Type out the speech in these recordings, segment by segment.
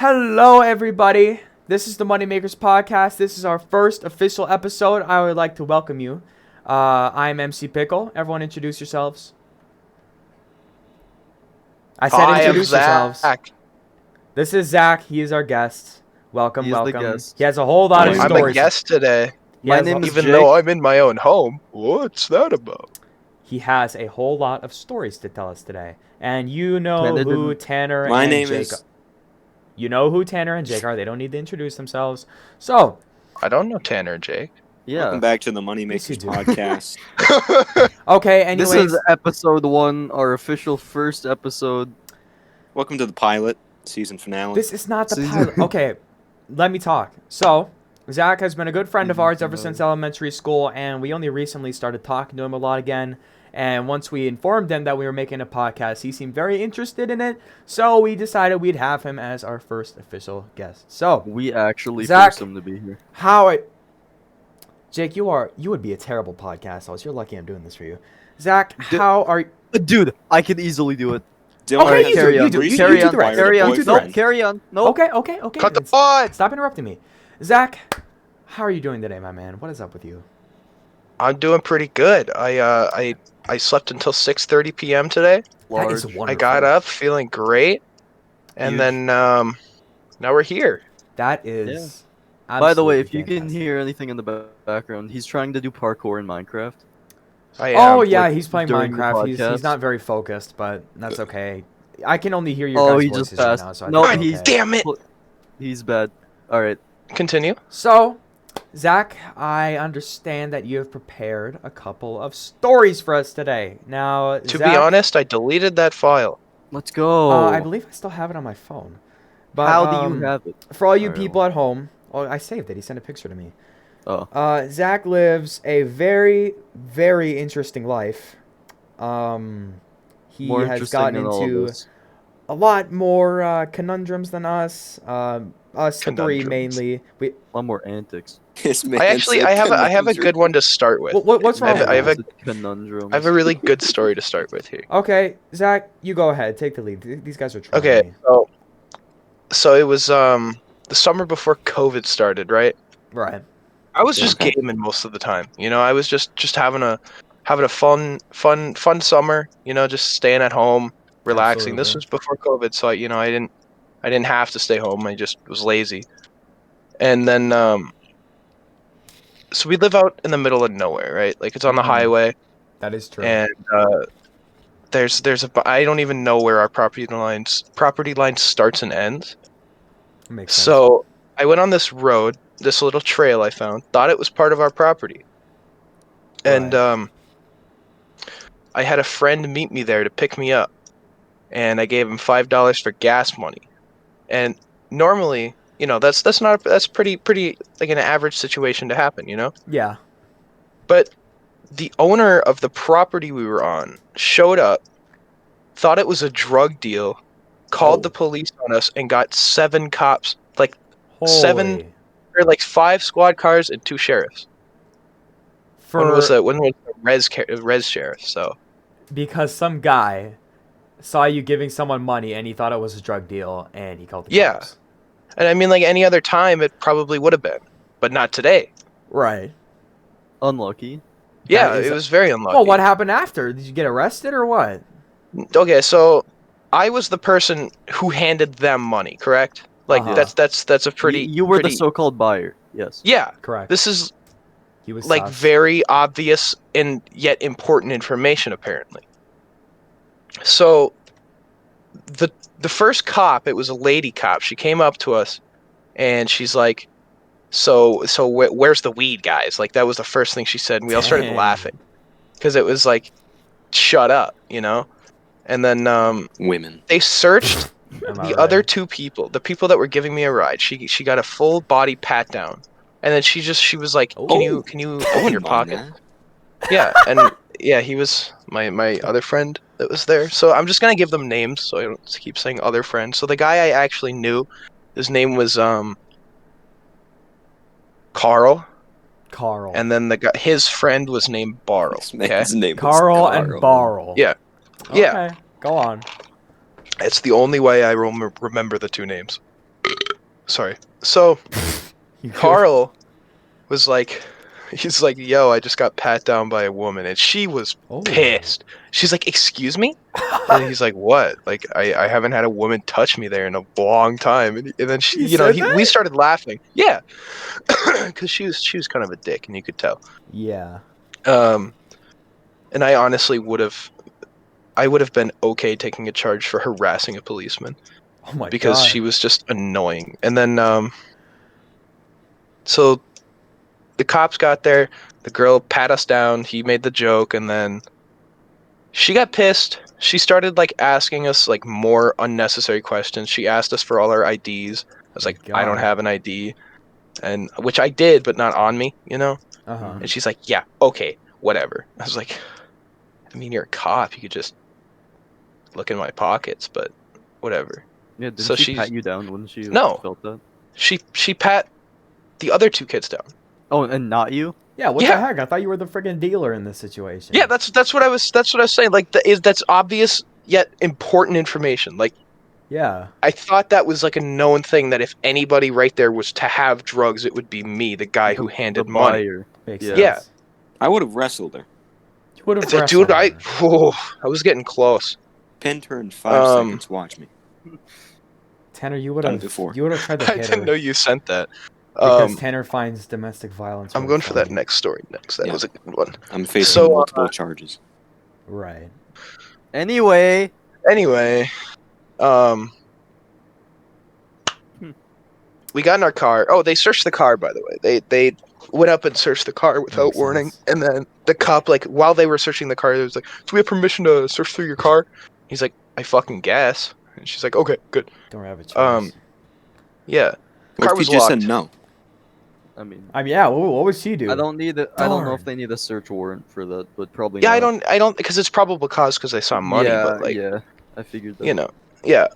Hello, everybody. This is the Moneymakers Podcast. This is our first official episode. I would like to welcome you. I'm MC Pickle. Everyone introduce yourselves. I said Hi, introduce I'm yourselves. Zach. This is Zach. He is our guest. Welcome, He is the welcome. guest. He has a whole lot of I'm stories. a guest today, My name is even Jake. though I'm in my own home. What's that about? He has a whole lot of stories to tell us today. And you know Tanner who didn't- Tanner My and name Jake is- are. You know who Tanner and Jake are. They don't need to introduce themselves. So, I don't know Tanner and Jake. Yeah. Welcome back to the Yes, you Moneymakers do. Podcast. okay, anyways. This is episode 1, our official first episode. Welcome to the pilot season finale. This is not the Season- pilot. Okay, let me talk. So, Zach has been a good friend of Season ours ever finale. since elementary school, and we only recently started talking to him a lot again. And once we informed him that we were making a podcast, he seemed very interested in it. So we decided we'd have him as our first official guest. So, We actually Zach. forced him to be here. Jake, you would be a terrible podcast host. You're lucky I'm doing this for you. Zach, D- how are Dude, I could easily do it. Dylan Okay, has you do, carry you on. do, you Carry do on. the rest. Carry You on. do the Nope, rest. carry on. Nope. Okay. Cut the It's- pod! Stop interrupting me. Zach, how are you doing today, my man? What is up with you? I'm doing pretty good. I slept until 6:30 p.m. today. That is Large. wonderful. I got up feeling great, and Huge. then now we're here. That is. By the way, if absolutely you can fantastic. hear anything in the background, he's trying to do parkour in Minecraft. I am. Oh yeah, like, he's playing during the Minecraft. He's podcast. not very focused, but that's okay. I can only hear your Oh, guys' he just voices right passed. now, so I No, think we're he's- okay. Damn it! He's bad. Alright. Continue. So, Zach, I understand that you have prepared a couple of stories for us today. Now, To Zach, be honest, I deleted that file. Let's go. I believe I still have it on my phone. But How do you have it? for all you Alright, people at home, oh, I saved it. He sent a picture to me. Oh. Zach lives a very, very interesting life. He More has interesting gotten than all of into this. a lot more conundrums than us. Us three Conundrums. mainly. We. A lot more antics. This man I have a good one to start with. What's wrong? I have with a- that? Conundrum. I have a really good story to start with here. Okay, Zach, you go ahead. Take the lead. These guys are trying. Okay, Me. so it was the summer before COVID started, right? Right. I was just Okay. gaming most of the time. You know, I was just having a fun summer. You know, just staying at home, relaxing. This was before COVID, so I didn't have to stay home. I just was lazy. And then so we live out in the middle of nowhere, right? Like it's on the Mhm. highway, That is true. and there's I don't even know where our property line starts and ends. Makes sense. So I went on this road, this little trail I found, thought it was part of our property. And Right. I had a friend meet me there to pick me up. And I gave him $5 for gas money. And normally, you know, that's pretty like an average situation to happen, you know? Yeah. But the owner of the property we were on showed up, thought it was a drug deal, called Oh. the police on us, and got 7 cops, like Holy. or like 5 squad cars and 2 sheriffs. For One was the res sheriff. So because some guy saw you giving someone money and he thought it was a drug deal and he called the Yeah. cops. and I mean, like any other time, it probably would have been, but not today. Right. Unlucky. Yeah, is it a- was very unlucky. Well, what happened after? Did you get arrested or what? Okay, so I was the person who handed them money, correct? Like Uh-huh. that's a pretty. You were pretty, the so-called buyer. Yes. Yeah, Correct. this is He was like sus. very obvious and yet important information apparently. So the first cop, it was a lady cop. She came up to us and she's like, "So where's the weed, guys?" Like that was the first thing she said, and we all started Dang. laughing because it was like, "Shut up," you know. And then Women. they searched Am I the right? other 2 people, the people that were giving me a ride. She got a full body pat down, and then she was like, Oh. "Can you I open wouldn't your mind pocket?" that. Yeah, and yeah, he was my other friend that was there. So I'm just gonna give them names, so I don't keep saying other friends. So the guy I actually knew, his name was Carl, Carl. and then his friend was named Barl. This Okay, man's name was Carl and Barl. Yeah. Okay. Yeah. Go on. it's the only way I remember the 2 names. sorry. So You good? Carl was like, he's like, yo, I just got pat down by a woman, and she was Oh. pissed. She's like, excuse me? And he's like, what? Like, I haven't had a woman touch me there in a long time. And then she, He said we that? started laughing. Yeah, because she was kind of a dick, and you could tell. Yeah. And I honestly I would have been okay taking a charge for harassing a policeman Oh my because god. she was just annoying. And then so the cops got there, the girl pat us down, he made the joke, and then she got pissed. She started like asking us like more unnecessary questions. She asked us for all our IDs. I was My like, I don't god. have an ID, and which I did, but not on me, you know. Uh-huh. And she's like, yeah, okay, whatever. I was like, I mean, you're a cop. You could just look in my pockets, but whatever. Yeah, didn't So she pat she's you down when she no. felt that? She pat the other two kids down. Oh, and not you? Yeah, what Yeah. the heck? I thought you were the freaking dealer in this situation. Yeah, that's what I was saying. Like that's obvious yet important information. Like Yeah. I thought that was like a known thing that if anybody right there was to have drugs, it would be me, the guy who The handed money. buyer. Makes Yeah. Yeah. sense. I would have wrestled her. You would have wrestled Dude, I her. was getting close. Pinned her in 5 seconds. Watch me. Tanner, you would Done have before. tried to I hit didn't her know you sent that. because Tanner finds domestic violence. I'm really going for that funny. next story next. That Yeah. was a good one. I'm facing So, multiple charges. Right. Anyway, Anyway, we got in our car. Oh, they searched the car, by the way. They went up and searched the car without Makes warning. sense. And then the cop, like, while they were searching the car, he was like, do we have permission to search through your car? He's like, I fucking guess. And she's like, okay, good. Don't have a choice. Yeah. The What car if he was just locked. said no? I mean, Yeah. What would she do? I don't know Darn. if they need a search warrant for that, but probably Yeah, not. I don't, because it's probable cause because they saw money, yeah, but, like, yeah, I figured that. you know, yeah.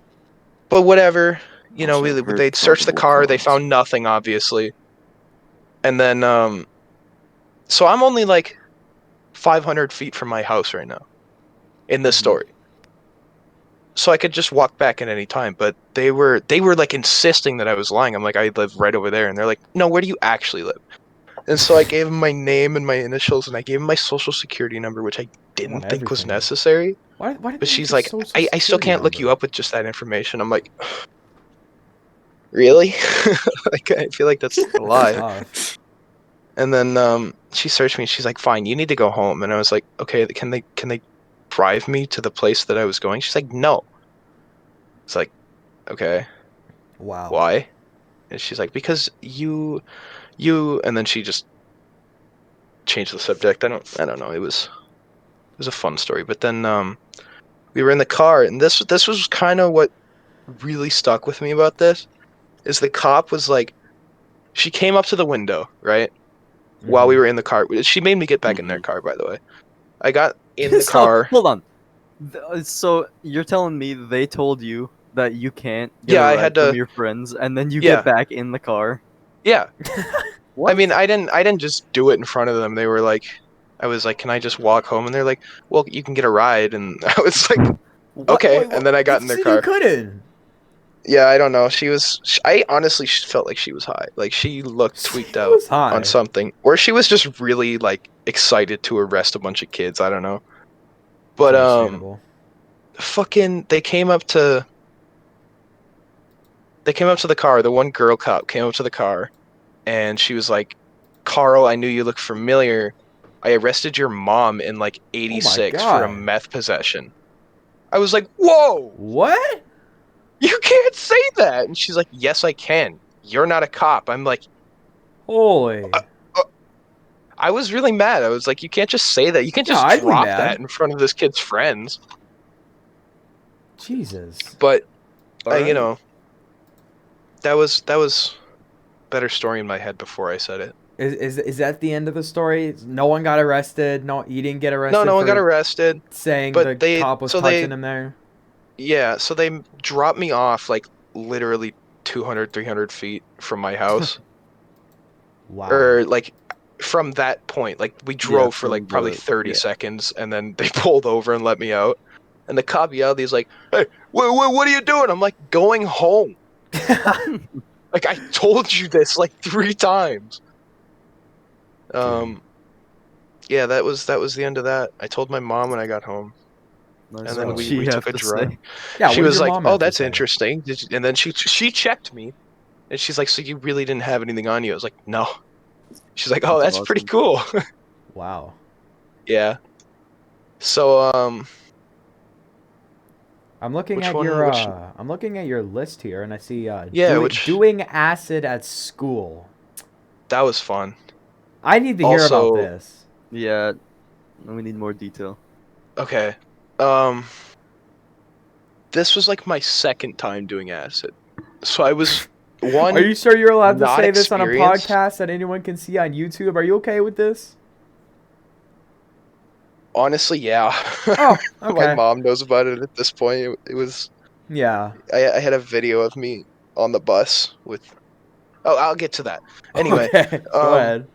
But whatever. You know, Also heard they'd searched the probable car. They cause. found nothing, obviously. And then, so I'm only, like, 500 feet from my house right now in this Mhm. story. So I could just walk back at any time, but they were like insisting that I was lying. I'm like, I live right over there, and they're like, no, where do you actually live? And so I gave them my name and my initials, and I gave them my social security number, which I didn't want think was everything. necessary. Why did But you she's use like, social I still security can't look you number? up with just that information. I'm like, really? Like, I feel like that's a That's lie. tough. And then she searched me. She's like, fine, you need to go home. And I was like, okay, can they drive me to the place that I was going? She's like, no. It's like, okay, Wow. why? And she's like, because you, and then she just changed the subject. I don't know. It was a fun story. But then we were in the car, and this was kind of what really stuck with me about this is the cop was like, she came up to the window, right? While we Mhm. were in the car. She made me get back in their car, by the way. I got in the So, car. hold on. So you're telling me they told you that you can't get Yeah, a I ride had from to. your friends, and then you Yeah. get back in the car? Yeah. What? I mean, I didn't just do it in front of them. They were like, I was like, can I just walk home? And they're like, well, you can get a ride. And I was like, okay. And then I got in their You car. couldn't. Yeah, I don't know. I honestly felt like she was high. Like she looked tweaked She out was high. on something. Or she was just really like excited to arrest a bunch of kids. I don't know. It's But understandable. fucking they came up to the car. The one girl cop came up to the car and she was like, Carl, I knew you looked familiar. I arrested your mom in like Oh my 86 for a God. meth possession. I was like, whoa, What? you can't say that. And she's like, yes, I can. You're not a cop. I'm like, Holy. I was really mad. I was like, you can't just say that. You can't Yeah, just I'd be drop mad. that in front of this kid's friends. Jesus. But, Alright. you know, that was better story in my head before I said it. Is that the end of the story? No one got arrested. No, you didn't get arrested. No one for got arrested. saying But the cop was touching him there. Yeah, so they dropped me off like literally 200, 300 feet from my house. Wow. Or like from that point, like we drove for like from probably the- 30 yeah. seconds and then they pulled over and let me out. And the cop yelled, he's like, hey, what are you doing? I'm like, going home. Like, I told you this like 3 times. Yeah, that was the end of that. I told my mom when I got home, Nice. and then What'd Really? she we have took a to drive. say? Yeah, She what did was your like, mom "Oh, have to that's say? interesting." And then she checked me, and she's like, "So you really didn't have anything on you?" I was like, "No." She's like, "Oh, That's that's pretty awesome. cool." Wow. Yeah. So I'm looking which at one? your Which? I'm looking at your list here, and I see Yeah, which doing acid at school. that was fun. I need to hear about Also, this. Yeah, we need more detail. okay. Um, this was like my second time doing acid. So I was Are one you sure you're allowed to not say this on a experienced. podcast that anyone can see on YouTube? Are you okay with this? Honestly, yeah. Oh, My okay. mom knows about it at this point. It was Yeah. I had a video of me on the bus with. Oh, I'll get to that. Anyway, Okay. Go um, ahead.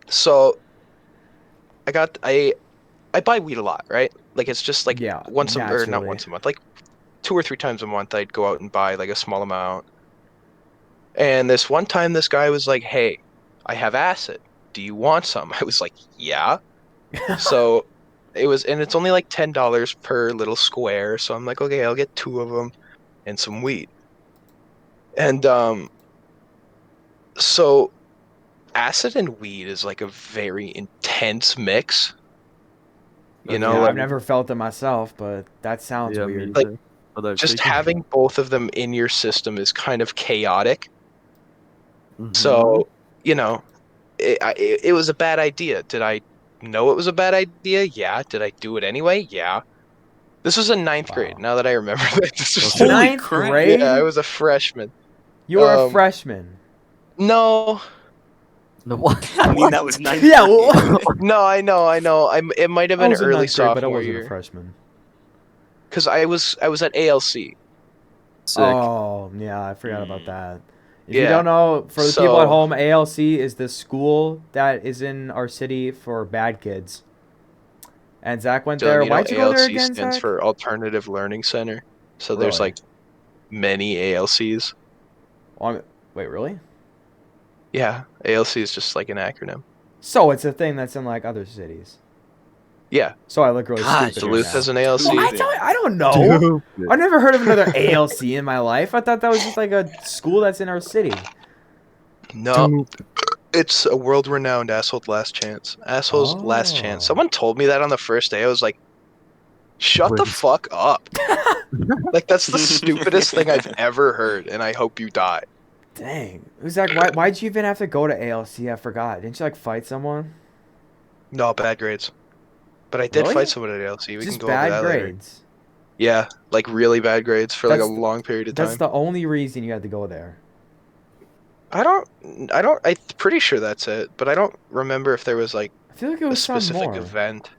so I buy weed a lot, right? Like it's just like Yeah, once a or not naturally. once a month, like 2 or 3 times a month. I'd go out and buy like a small amount. And this one time, this guy was like, "Hey, I have acid. Do you want some?" I was like, "Yeah." So and it's only like $10 per little square. So I'm like, okay, I'll get 2 of them and some weed. And so acid and weed is like a very intense mix. You I've know, Yeah, heard like I've it. never felt it myself, but that sounds Yeah, me weird. like either. But I've just taken. having both of them in your system is kind of chaotic. Mm-hmm. So, you know, it was a bad idea. Did I know it was a bad idea? Yeah. Did I do it anyway? Yeah. This was in ninth grade. Wow. Now that I remember that, this was Holy Ninth crap! yeah, I grade? was a freshman. You were a Um, freshman. no, No, what? I mean, What? that was ninth Yeah, grade. no, I know. It might have I been was in early ninth grade, but I sophomore wasn't a year freshman. because I was at ALC. Sick. Oh, yeah, I forgot about Hmm. that. If you Yeah. don't know, for the people at So home, ALC is the school that is in our city for bad kids. And Zach went there. Dylan, Why'd you go there ALC again, stands Zach? for Alternative Learning Center. So there's Really? like many ALCs. Wait, really? Yeah, ALC is just like an acronym. So it's a thing that's in like other cities. Yeah, So I look really God, stupid you're right Duluth now. has an Well, ALC. stupid. I don't know. I've never heard of another ALC in my life. I thought that was just like a school that's in our city. No, it's a world-renowned Asshole's Last Chance. Asshole's Last Chance. Oh. Someone told me that on the first day. I was like, shut the Wait. fuck up. Like, that's the stupidest thing I've ever heard, and I hope you die. Dang. Zach, why'd you even have to go to ALC? I forgot. Didn't you like fight someone? No, bad grades. But I did fight Really? someone at ALC. We can Just go over bad that later. grades. Yeah, like really bad grades for like a That's the, long period of that's time. the only reason you had to go there. I don't, I'm pretty sure that's it, but I don't remember if there was like I feel like it a was some specific more. event.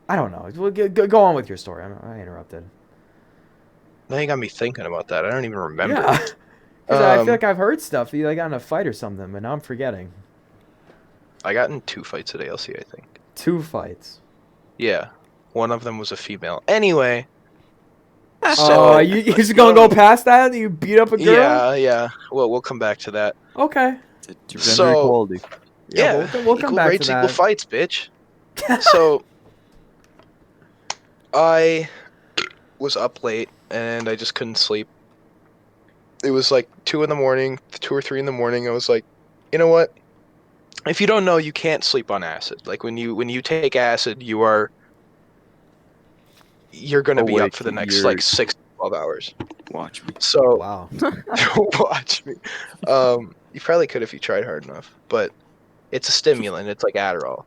I don't know. Well, go on with your story. I interrupted. Now you got me thinking about that. I don't even remember. Yeah. Because I feel Um, like I've heard stuff. You like got in a fight or something, but now I'm forgetting. I got in 2 fights at ALC, I think. 2 fights. Yeah, one of them was a female. Anyway, Oh, so you just gonna go past that? You beat up a girl? yeah. Well, we'll come back to that. Okay. Gender So equality. Yeah, yeah, we'll come equal back to rights, equal that. fights, bitch. So I was up late and I just couldn't sleep. It was like 2 in the morning, 2 or 3 in the morning. I was like, you know what? If you don't know, you can't sleep on acid. Like when you take acid, you're gonna be up Awake. for the next You're like 6 to 12 hours. Watch me. So Wow. watch me. You probably could if you tried hard enough, but it's a stimulant. It's like Adderall,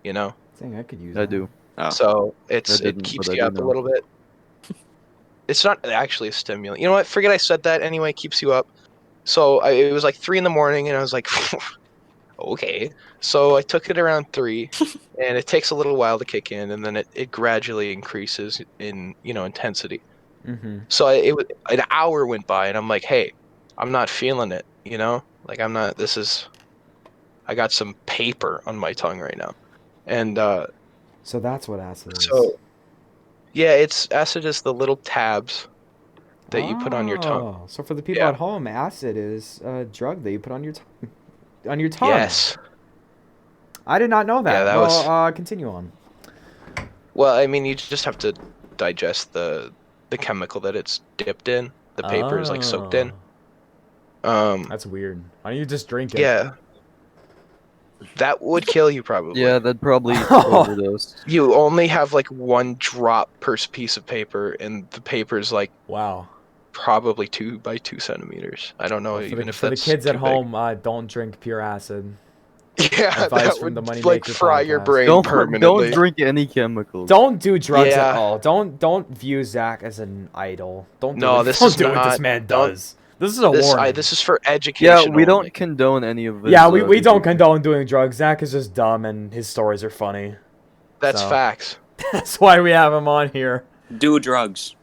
you know. Dang, I could use I that. do. Oh, So I it didn't, keeps but I you do up a know. little bit. It's not actually a stimulant. You know what? Forget I said that. Anyway, it keeps you up. So it was like 3 in the morning, and I was like, okay. So I took it around 3, and it takes a little while to kick in, and then it gradually increases in intensity. Mm-hmm. So an hour went by, and I'm like, hey, I'm not feeling it. Like I'm not. I got some paper on my tongue right now, and So that's what acid is. so yeah, it's acid is the little tabs that you put on your tongue. Oh, so for the people Yeah. at home, acid is a drug that you put on your on your tongue. Yes. I did not know that. Yeah, that well, was. continue on. Well, I mean, you just have to digest the chemical that it's dipped in. The paper is like soaked in. That's weird. Why don't you just drink it? Yeah, that would kill you probably. Yeah, that'd probably Oh. overdose. You only have like 1 drop per piece of paper, and the paper's like Wow. probably 2 by 2 centimeters. I don't know Well, even if for the that's kids at too big. home, don't drink pure acid. Yeah, Advice that from the would like Moneymaker fry your podcast. brain Don't permanently. drink any chemicals. Don't do drugs at Yeah. all. Don't view Zach as an idol. Don't do No, it. this Don't is do what this not- man don't- does. This is a warning. This is for education. Yeah, we only. don't condone any of this. Yeah, we don't condone doing drugs. Zach is just dumb and his stories are funny. That's so. facts. That's why we have him on here. Do drugs.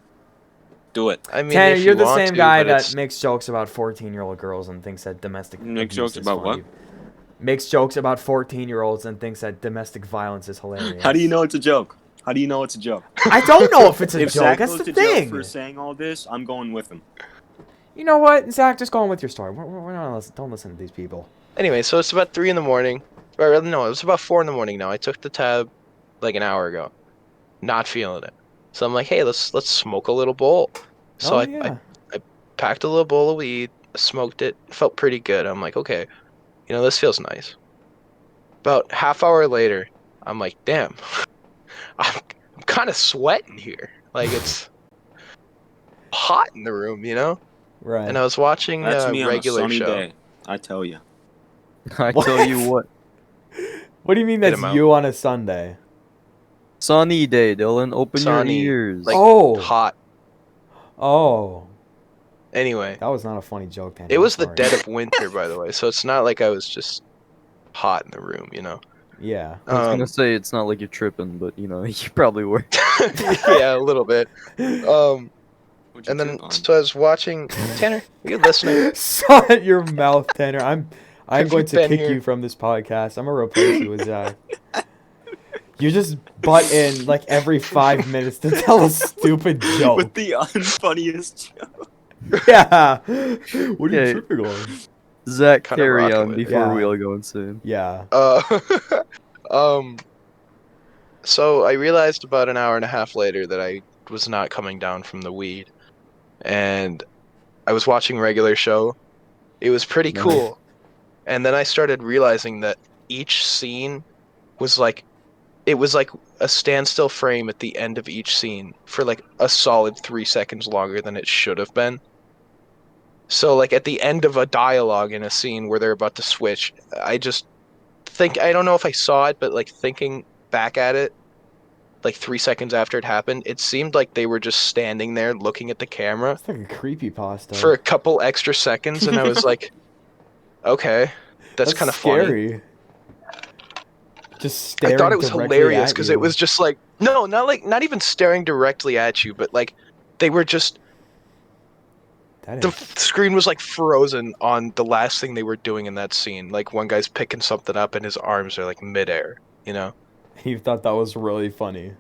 Do it. I mean, Tanner, if you're you the want same to, guy but that it's- makes jokes about 14-year-old girls and thinks that domestic Makes abuse jokes is about funny. what? Makes jokes about 14-year-olds and thinks that domestic violence is hilarious. How do you know it's a joke? How do you know it's a joke? I don't know if it's a If joke. Zach That's goes the to jail thing. for saying all this, I'm going with him. You know what, Zach? Just go on with your story. We're not don't listen to these people. Anyway, so it's about 3 in the morning. Or no, it was about 4 in the morning now. I took the tab like an hour ago. Not feeling it. So I'm like, hey, let's smoke a little bowl. So Oh, I yeah. packed a little bowl of weed, smoked it, felt pretty good. I'm like, okay, this feels nice. About half hour later, I'm like, damn, I'm kind of sweating here. Like it's hot in the room, Right. And I was watching That's a me on a regular sunny show. day. I tell you. I What? tell you what. What do you mean Get that's him out. you on a Sunday? Sunny day, Dylan. Open Sunny, your ears. like Oh. hot. Oh, Anyway, that was not a funny joke, Tanner. it was I'm the sorry. dead of winter, by the way, so it's not like I was just hot in the room, Yeah. I was gonna say it's not like you're tripping, but you probably were. Yeah, a little bit. Um, What'd you And then, trip on? so I was watching. Tanner, are you listening? Shut your mouth, Tanner. I'm Have going you to been kick here? you from this podcast. I'm gonna replace you with Zach. You just butt in like every 5 minutes to tell a stupid With joke. the unfunniest joke. Yeah. What are you Okay. tripping on? Zach, Kinda carry rocking on with it. before Yeah. we all go insane. Yeah. Um. So I realized about an hour and a half later that I was not coming down from the weed, and I was watching a regular show. It was pretty Nice. cool, and then I started realizing that each scene was like, it was like a standstill frame at the end of each scene for like a solid 3 seconds longer than it should have been. So like at the end of a dialogue in a scene where they're about to switch, I just I don't know if I saw it, but like thinking back at it, like 3 seconds after it happened, it seemed like they were just standing there looking at the camera It's like a creepypasta. for a couple extra seconds, and I was like, okay, that's kind of funny. scary. Just I staring thought it was directly hilarious at because you. it was just like, no, not even staring directly at you, but like they were just, That the is, screen was like frozen on the last thing they were doing in that scene. Like one guy's picking something up and his arms are like midair, you thought that was really funny.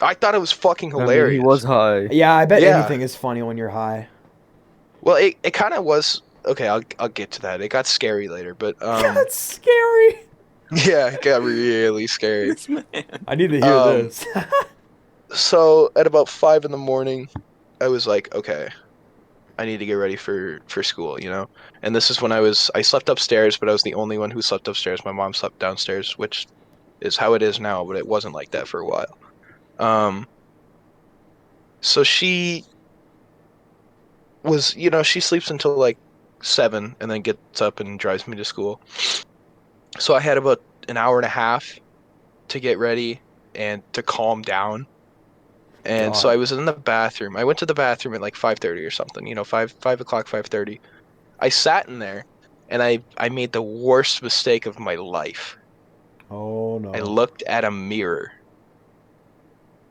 I thought it was fucking I mean, hilarious. he was high. Yeah, I bet Yeah. anything is funny when you're high. Well, it kind of was. Okay, I'll get to that. It got scary later, but That's scary. yeah, it got really scary. This man. I need to hear Um, this. So at about 5 in the morning, I was like, okay, I need to get ready for school, And this is when I slept upstairs, but I was the only one who slept upstairs. My mom slept downstairs, which is how it is now, but it wasn't like that for a while. So she was, she sleeps until like 7 and then gets up and drives me to school. So I had about an hour and a half to get ready and to calm down. And so God. I was in the bathroom. I went to the bathroom at like 5:30 or something, 5 o'clock, 5:30. I sat in there and I made the worst mistake of my life. Oh no. I looked at a mirror.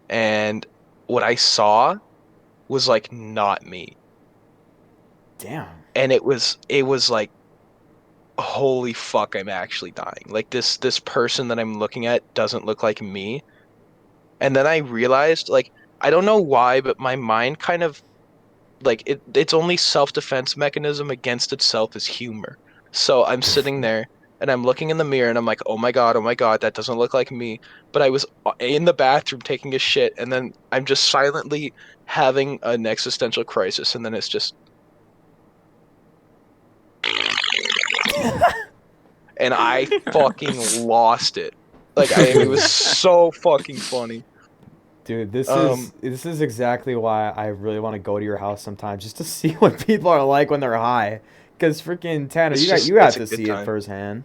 And what I saw was like not me. Damn. And it was like, holy fuck, I'm actually dying. Like this person that I'm looking at doesn't look like me. And then I realized, like, I don't know why, but my mind kind of like its only self-defense mechanism against itself is humor. So I'm sitting there and I'm looking in the mirror and I'm like, oh my god, that doesn't look like me. But I was in the bathroom taking a shit, and then I'm just silently having an existential crisis, and then it's just, and I fucking lost it. Like it was so fucking funny. Dude, this Um, is exactly why I really want to go to your house sometimes, just to see what people are like when they're high. Cause freaking Tanner, you got it's a to good see it time. firsthand.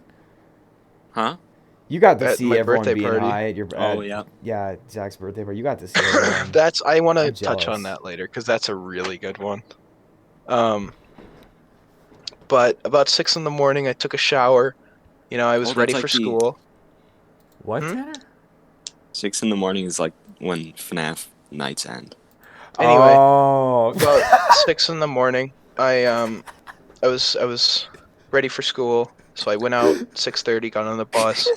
Huh? You got to At see my everyone birthday being party. high at your Oh, yeah. yeah, Zach's birthday party. You got to see everyone. I want to I'm touch on jealous. that later because that's a really good one. But about 6 in the morning, I took a shower. You know, I was Oh, ready that's for like the school. What, Hmm? Tanner? 6 in the morning is like when FNAF nights end. Anyway, Oh. about 6 in the morning, I was ready for school, so I went out 6:30, got on the bus,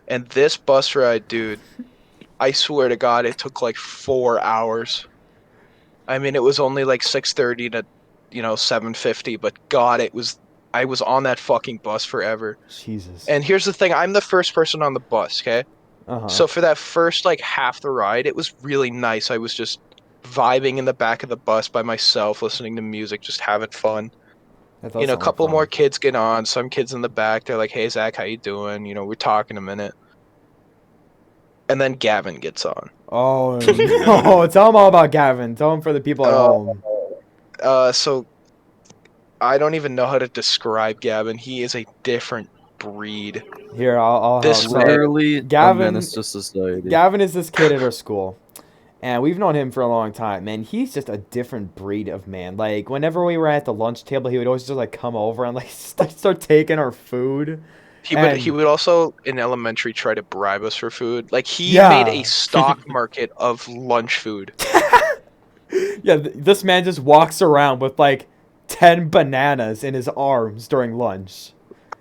and this bus ride, dude, I swear to God, it took like 4 hours. I mean, it was only like 6:30 to, 7:50, but God, I was on that fucking bus forever. Jesus. And here's the thing, I'm the first person on the bus, okay? Uh-huh. So for that first like half the ride, it was really nice. I was just vibing in the back of the bus by myself, listening to music, just having fun. That You does know, a sound like couple more fun. kids get on, some kids in the back, they're like, "Hey Zach, how you doing?" We're talking a minute. And then Gavin gets on. Oh no. Tell him all about Gavin. Tell him for the people at Uh, home. so I don't even know how to describe Gavin. He is a different breed. Here, I'll help. This So, man, Literally a Gavin menace to society. Gavin is this kid at our school. And we've known him for a long time, man. He's just a different breed of man. Like, whenever we were at the lunch table, he would always just, like, come over and, like, start taking our food. he And, would also in elementary try to bribe us for food. Like he made a yeah. stock market of lunch food. Yeah, this man just walks around with, like, 10 bananas in his arms during lunch.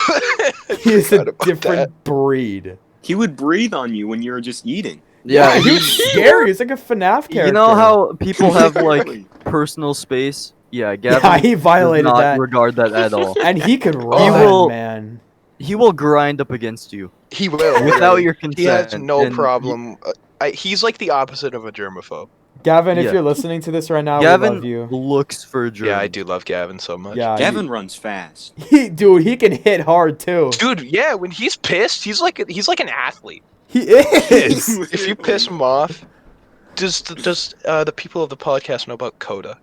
I He is a forgot about that. different breed. He would breathe on you when you were just eating. Yeah, he was he scary. He's like a FNAF character. You know how people have like Exactly. personal space? Yeah, Yeah, Gavin he does violated not that. regard that at all. And he could He run, will- man. He will grind up against you He will without really. your He has consent. no and problem. He's like the opposite of a germaphobe. Gavin, if Yeah. you're listening to this right now, we Gavin love you. looks for germs. Yeah, I do love Gavin so much. Yeah, Gavin runs fast. dude, he can hit hard too. Dude, yeah, when he's pissed, he's like an athlete. He is. If you piss him off, does the people of the podcast know about Coda?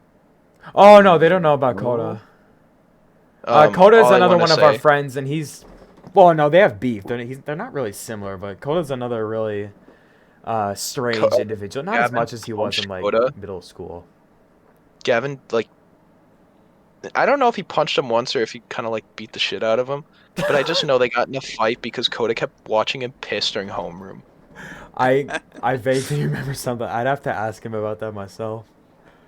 Oh no, they don't know about Coda. Coda is All I another wanna one of our say- friends, and he's. Well, no, they have beef. They're not really similar, but Coda's another really strange individual. Not as Gavin much as he was in like Coda. middle school. Gavin, like, I don't know if he punched him once or if he kind of like beat the shit out of him, but I just know they got in a fight because Coda kept watching him piss during homeroom. I vaguely remember something. I'd have to ask him about that myself.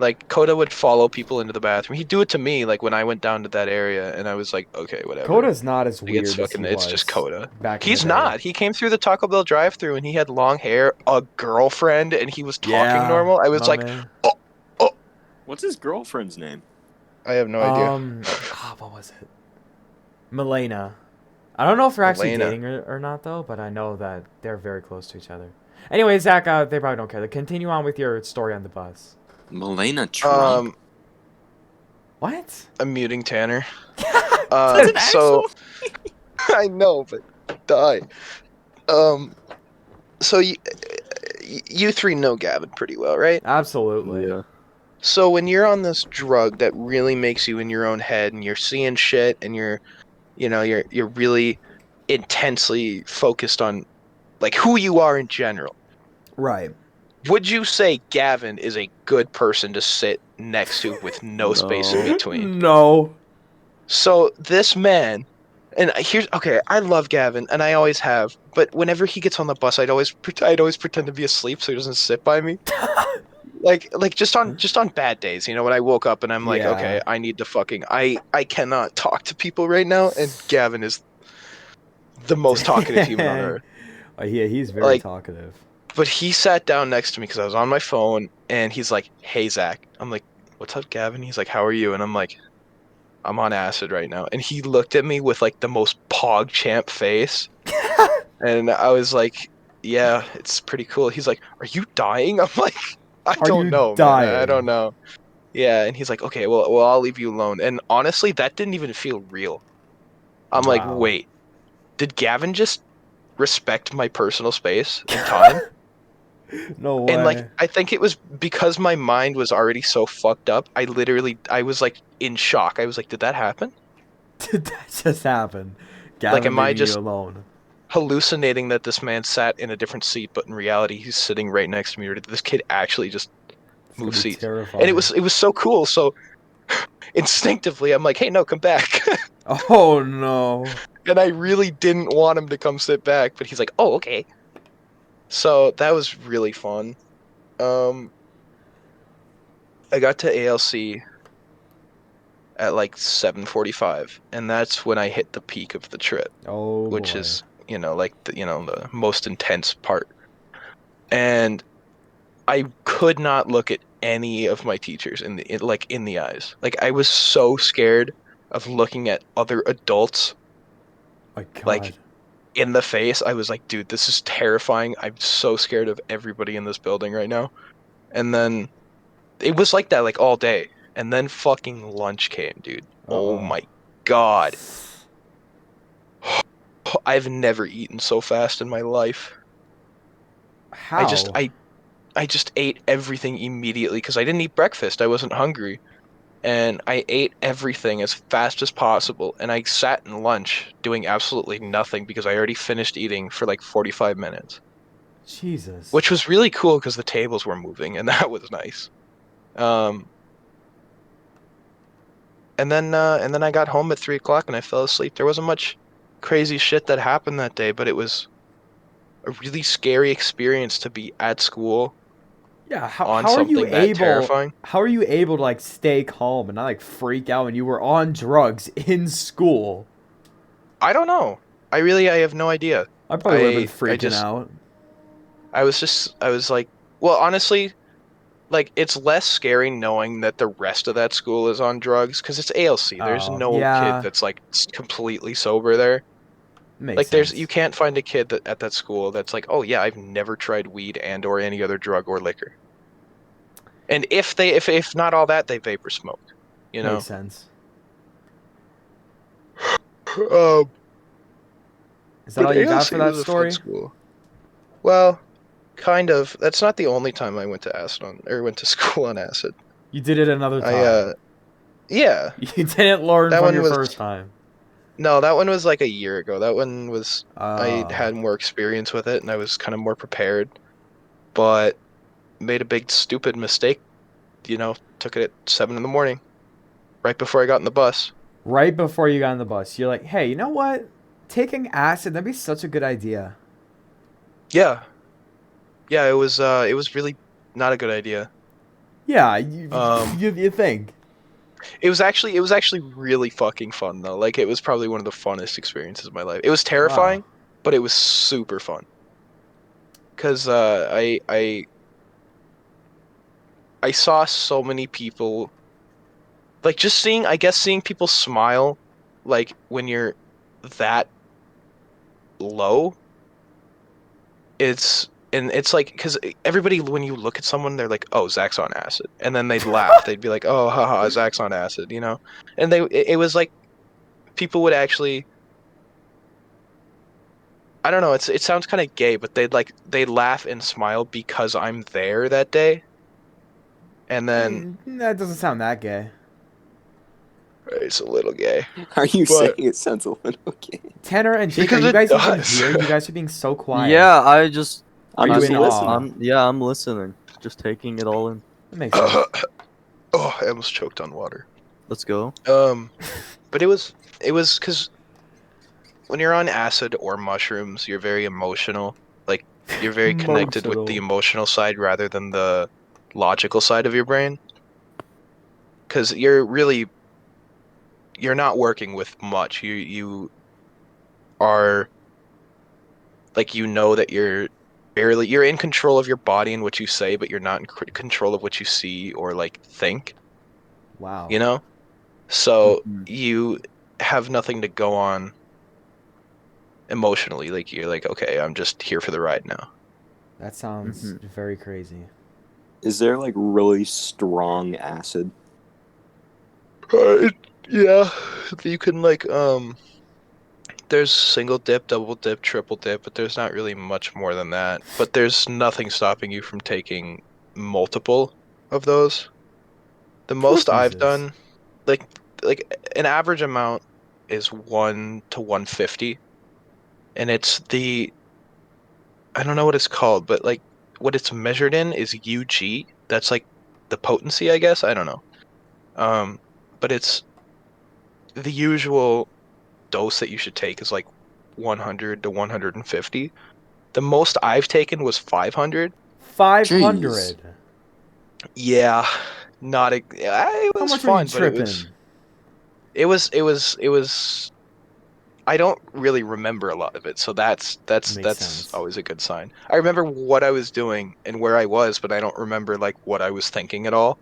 Like Coda would follow people into the bathroom. He'd do it to me, like when I went down to that area, and I was like, okay, whatever. Coda's not as Like, weird it's as he it's was just Coda. back in He's the day. not. He came through the Taco Bell drive-through and he had long hair, a girlfriend, and he was talking Yeah, normal. I was my like, man. What's his girlfriend's name? I have no idea. What was it? Milena. I don't know if they're actually Milena. dating or not though, but I know that they're very close to each other. Anyway, Zach, they probably don't care. Continue on with your story on the bus. Milena Trump. What? I'm muting Tanner. That's an So actual- I know, but die. So you three know Gavin pretty well, right? Absolutely. Yeah. So when you're on this drug that really makes you in your own head and you're seeing shit and you're really intensely focused on like who you are in general, Right. would you say Gavin is a good person to sit next to with no space in No. between? No. So this man, and here's okay. I love Gavin, and I always have. But whenever he gets on the bus, I'd always pretend to be asleep so he doesn't sit by me. like just on bad days, when I woke up and I'm like, Yeah. okay, I need to fucking I cannot talk to people right now, and Gavin is the most talkative human on earth. Yeah, he's very Like- talkative. But he sat down next to me because I was on my phone, and he's like, "Hey Zach," I'm like, "What's up, Gavin?" He's like, "How are you?" And I'm like, "I'm on acid right now." And he looked at me with like the most PogChamp face. And I was like, "Yeah, it's pretty cool." He's like, "Are you dying?" I'm like, "I Are don't you know, man. I don't dying? know." Yeah, and he's like, "Okay, well, I'll leave you alone." And honestly, that didn't even feel real. I'm like, Wow. "Wait, did Gavin just respect my personal space and time?" No And like, way. I think it was because my mind was already so fucked up. I was like in shock. I was like, "Did that happen? Did that just happen? Like, Gavin am I leaving you just alone. hallucinating that this man sat in a different seat, but in reality, he's sitting right next to me, or did this kid actually just It's gonna move be seats?" And terrifying. it was so cool. So instinctively, I'm like, "Hey, no, come back." Oh no. And I really didn't want him to come sit back, but he's like, "Oh, okay." So that was really fun. Um, I got to ALC at like 7:45, and that's when I hit the peak of the trip, Oh which boy. is, like the most intense part. And I could not look at any of my teachers in the eyes. Like I was so scared of looking at other adults My like God. in the face. I was like, dude, this is terrifying. I'm so scared of everybody in this building right now. And then it was like that like all day. And then fucking lunch came, dude. Uh Oh oh. my God. I've never eaten so fast in my life. I just How? I I just ate everything immediately because I didn't eat breakfast. I wasn't hungry. And I ate everything as fast as possible. And I sat in lunch doing absolutely nothing because I already finished eating for like 45 minutes, Jesus. which was really cool because the tables were moving and that was nice. Um, and then I got home at 3 o'clock and I fell asleep. There wasn't much crazy shit that happened that day, but it was a really scary experience to be at school Yeah, how on how are you something that able terrifying. how are you able to like stay calm and not like freak out when you were on drugs in school? I don't know. I have no idea. I probably would have been I freaking just out. I was like, well, honestly, like it's less scary knowing that the rest of that school is on drugs because it's ALC. There's Oh, no kid yeah. that's like completely sober there. Makes Like you sense. can't find a kid at that school that's like, "Oh yeah, I've never tried weed and or any other drug or liquor." And if not all that, they vapor smoke, you Makes know. sense. Um, Is that but all you got for ALC that was a fun story? school. Well, kind of. That's not the only time I went to acid on or went to school on acid. You did it another I time. Yeah, You didn't learn that from one your was first time. no, that one was like a year ago. That one was I Oh. had more experience with it and I was kind of more prepared, but made a big stupid mistake, took it at 7 in the morning, right before I got in the bus. Right before you got on the bus, you're like, hey, you know what? Taking acid, that'd be such a good idea. Yeah. Yeah, it was really not a good idea. Yeah, you, Um you think. it was actually really fucking fun though. Like it was probably one of the funnest experiences of my life. It was Wow. terrifying, but it was super fun. 'Cause I saw so many people like just seeing I guess seeing people smile like when you're that low, it's like because everybody when you look at someone they're like, oh, Zach's on acid, and then they'd laugh, they'd be like, oh, haha, Zach's on acid, and it was like people would actually, I don't know, it sounds kind of gay, but they laugh and smile because I'm there that day, and then That doesn't sound that gay. it's a little gay, Are you saying but it sounds a little gay? Tanner and Jake, are because you it guys even does. here? You guys are being so quiet. Yeah, Are I'm you just in awe? listening. I'm listening, just taking it all in. That makes sense. Oh, I almost choked on water. Let's go. Um, but it was because when you're on acid or mushrooms, you're very emotional. Like you're very connected with the Emotional. emotional side rather than the logical side of your brain. Because you're not working with much. You are like that you're in control of your body and what you say, but you're not in control of what you see or like think. Wow. you know? So Mhm. you have nothing to go on emotionally. Like you're like, okay, I'm just here for the ride now. That sounds Mhm. very crazy. Is there like really strong acid? Uh, yeah, you can like there's single dip, double dip, triple dip, but there's not really much more than that. But there's nothing stopping you from taking multiple of those. The most I've Jesus. done, like like an average amount is 1 to 150, and it's the I don't know what it's called, but like what it's measured in is UG. That's like the potency, I guess. I don't know. Um, but it's the usual dose that you should take is like 100 to 150. The most I've taken was 500. 'Jeez. 500. Yeah, not a, it How was much were you fun, but tripping? it was I don't really remember a lot of it, so Makes that's sense. always a good sign. I remember what I was doing and where I was, but I don't remember like what I was thinking at all.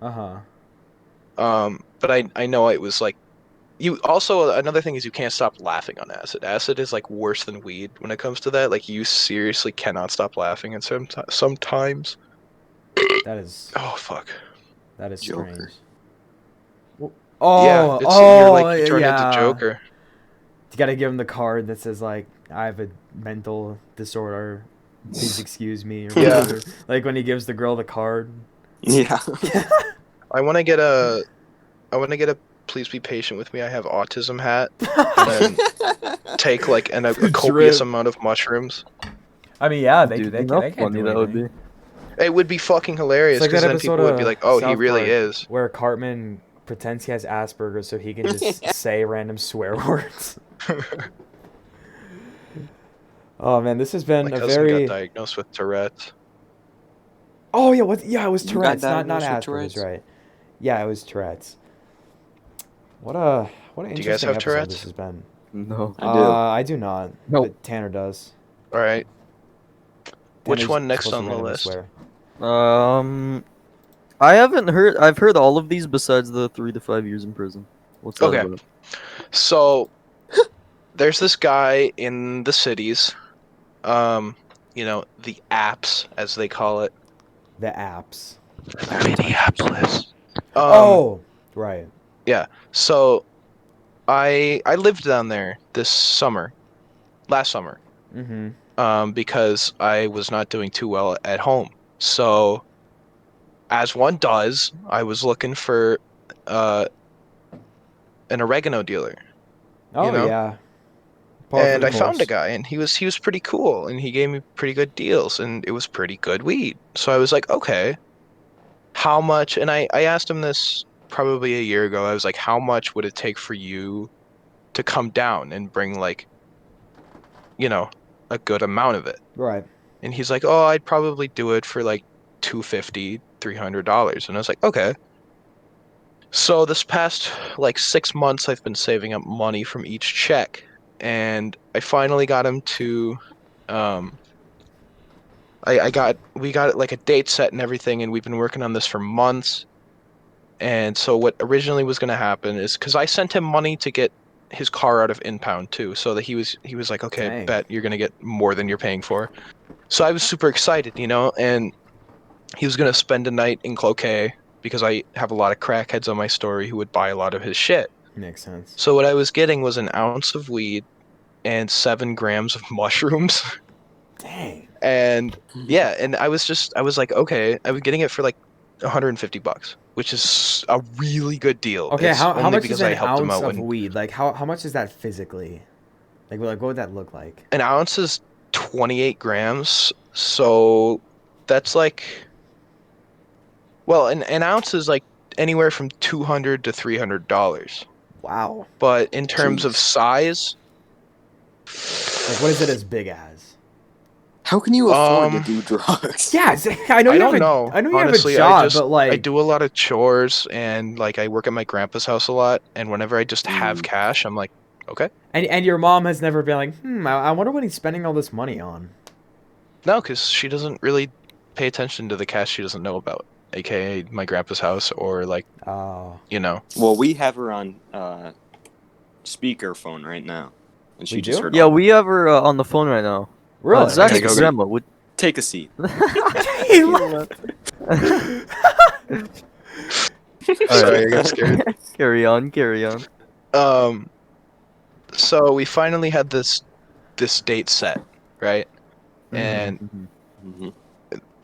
Uh-huh. But I know it was like you also another thing is you can't stop laughing on acid. Acid is like worse than weed when it comes to that. Like you seriously cannot stop laughing, and sometimes. That is Oh fuck. Joker. strange. Wh- Yeah, Oh, it's oh, you turn into yeah. Joker. You gotta give him the card that says like I have a mental disorder. Please excuse me or Yeah, whatever. Like when he gives the girl the card. Yeah. I want to get a I want to get a please be patient with me. I have autism hat, and then take like a copious Drip. amount of mushrooms. I mean, yeah, Dude, you know they how can't funny do that would anything. be? It would be fucking It's hilarious like because that then episode people would be of like, "Oh, he South really Park is." where Cartman pretends he has Asperger's so he can just say random swear words. Oh man, this has My been a cousin got very. diagnosed with Tourette's. Oh yeah, what? Yeah, it was You got Tourette's, not diagnosed with Asperger's, Tourette's? right? Yeah, it was Tourette's. What an Do you guys interesting have episode this Tourette's? has been. No. I do. I do not, Nope. but Tanner does. All right. Which Tanner's one next supposed to on the randomly list? swear. Um, I haven't heard. I've heard all of these besides the 3 to 5 years in prison. What's that Okay, about? so there's this guy in the cities, um, the apps as they call it. The apps. Minneapolis. Um, Oh, right. yeah. So I lived down there this summer, last summer, Mm-hmm. because I was not doing too well at home. So as one does, I was looking for uh an oregano dealer, you Oh know? yeah, par for And the I found a course. guy and he was pretty cool and he gave me pretty good deals and it was pretty good weed. So I was like, okay, how much? And I asked him this probably a year ago. I was like, how much would it take for you to come down and bring like, you know, a good amount of it? Right. And he's like, oh, I'd probably do it for like 250, $300. And I was like, okay. So this past like 6 months, I've been saving up money from each check, and I finally got him to, um, we got like a date set and everything, and we've been working on this for months. And so what originally was going to happen is because I sent him money to get his car out of impound too, so that he was like, okay, Dang. bet you're going to get more than you're paying for. So I was super excited, and he was going to spend a night in Cloquet because I have a lot of crackheads on my story who would buy a lot of his shit. Makes sense. So what I was getting was an ounce of weed and 7 grams of mushrooms. Dang. And yeah, and I was like, okay, I was getting it for like $150, which is a really good deal. Okay, It's how only much is because I an helped him ounce out of when weed? Like how much is that physically? What would that look like? an ounce is 28 grams. So that's like, well, an ounce is like anywhere from 200 to $300. Wow. But in terms of Jeez. size, Like what is it as big as? How can you afford to um, do drugs? Yeah, I know I you have don't a know. I know you have a Honestly, job, but I like do a lot of chores and like I work at my grandpa's house a lot, and whenever I just have Mm. cash, I'm like, okay. and your mom has never been like, I wonder what he's spending all this money on. No, because she doesn't really pay attention to the cash she doesn't know about. aka my grandpa's house, or like, Oh. you know. Well, we have her on speakerphone right now, and she We just do? heard. Yeah, all- we have her on the phone right now. Really? Zach's Okay, go get- grandma would. Take a seat. He left. Sorry, I got scared. Carry on, carry on. So we finally had this date set, right? Mm-hmm. And Mhm.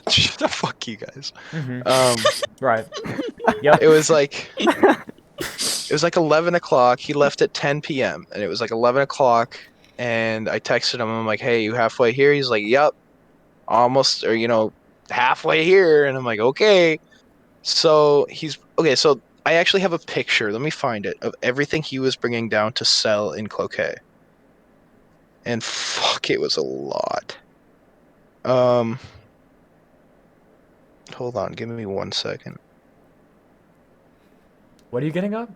shut the fuck, you guys. Mm-hmm. Right. Yep. It was like 11 o'clock. He left at 10 p.m. and it was like 11 o'clock. And I texted him. I'm like, "Hey, you halfway here?" He's like, "Yep, almost, or halfway here." And I'm like, "Okay." So he's okay. So I actually have a picture. Let me find it of everything he was bringing down to sell in Cloquet. And fuck, it was a lot. Hold on, give me 1 second. What are you getting up?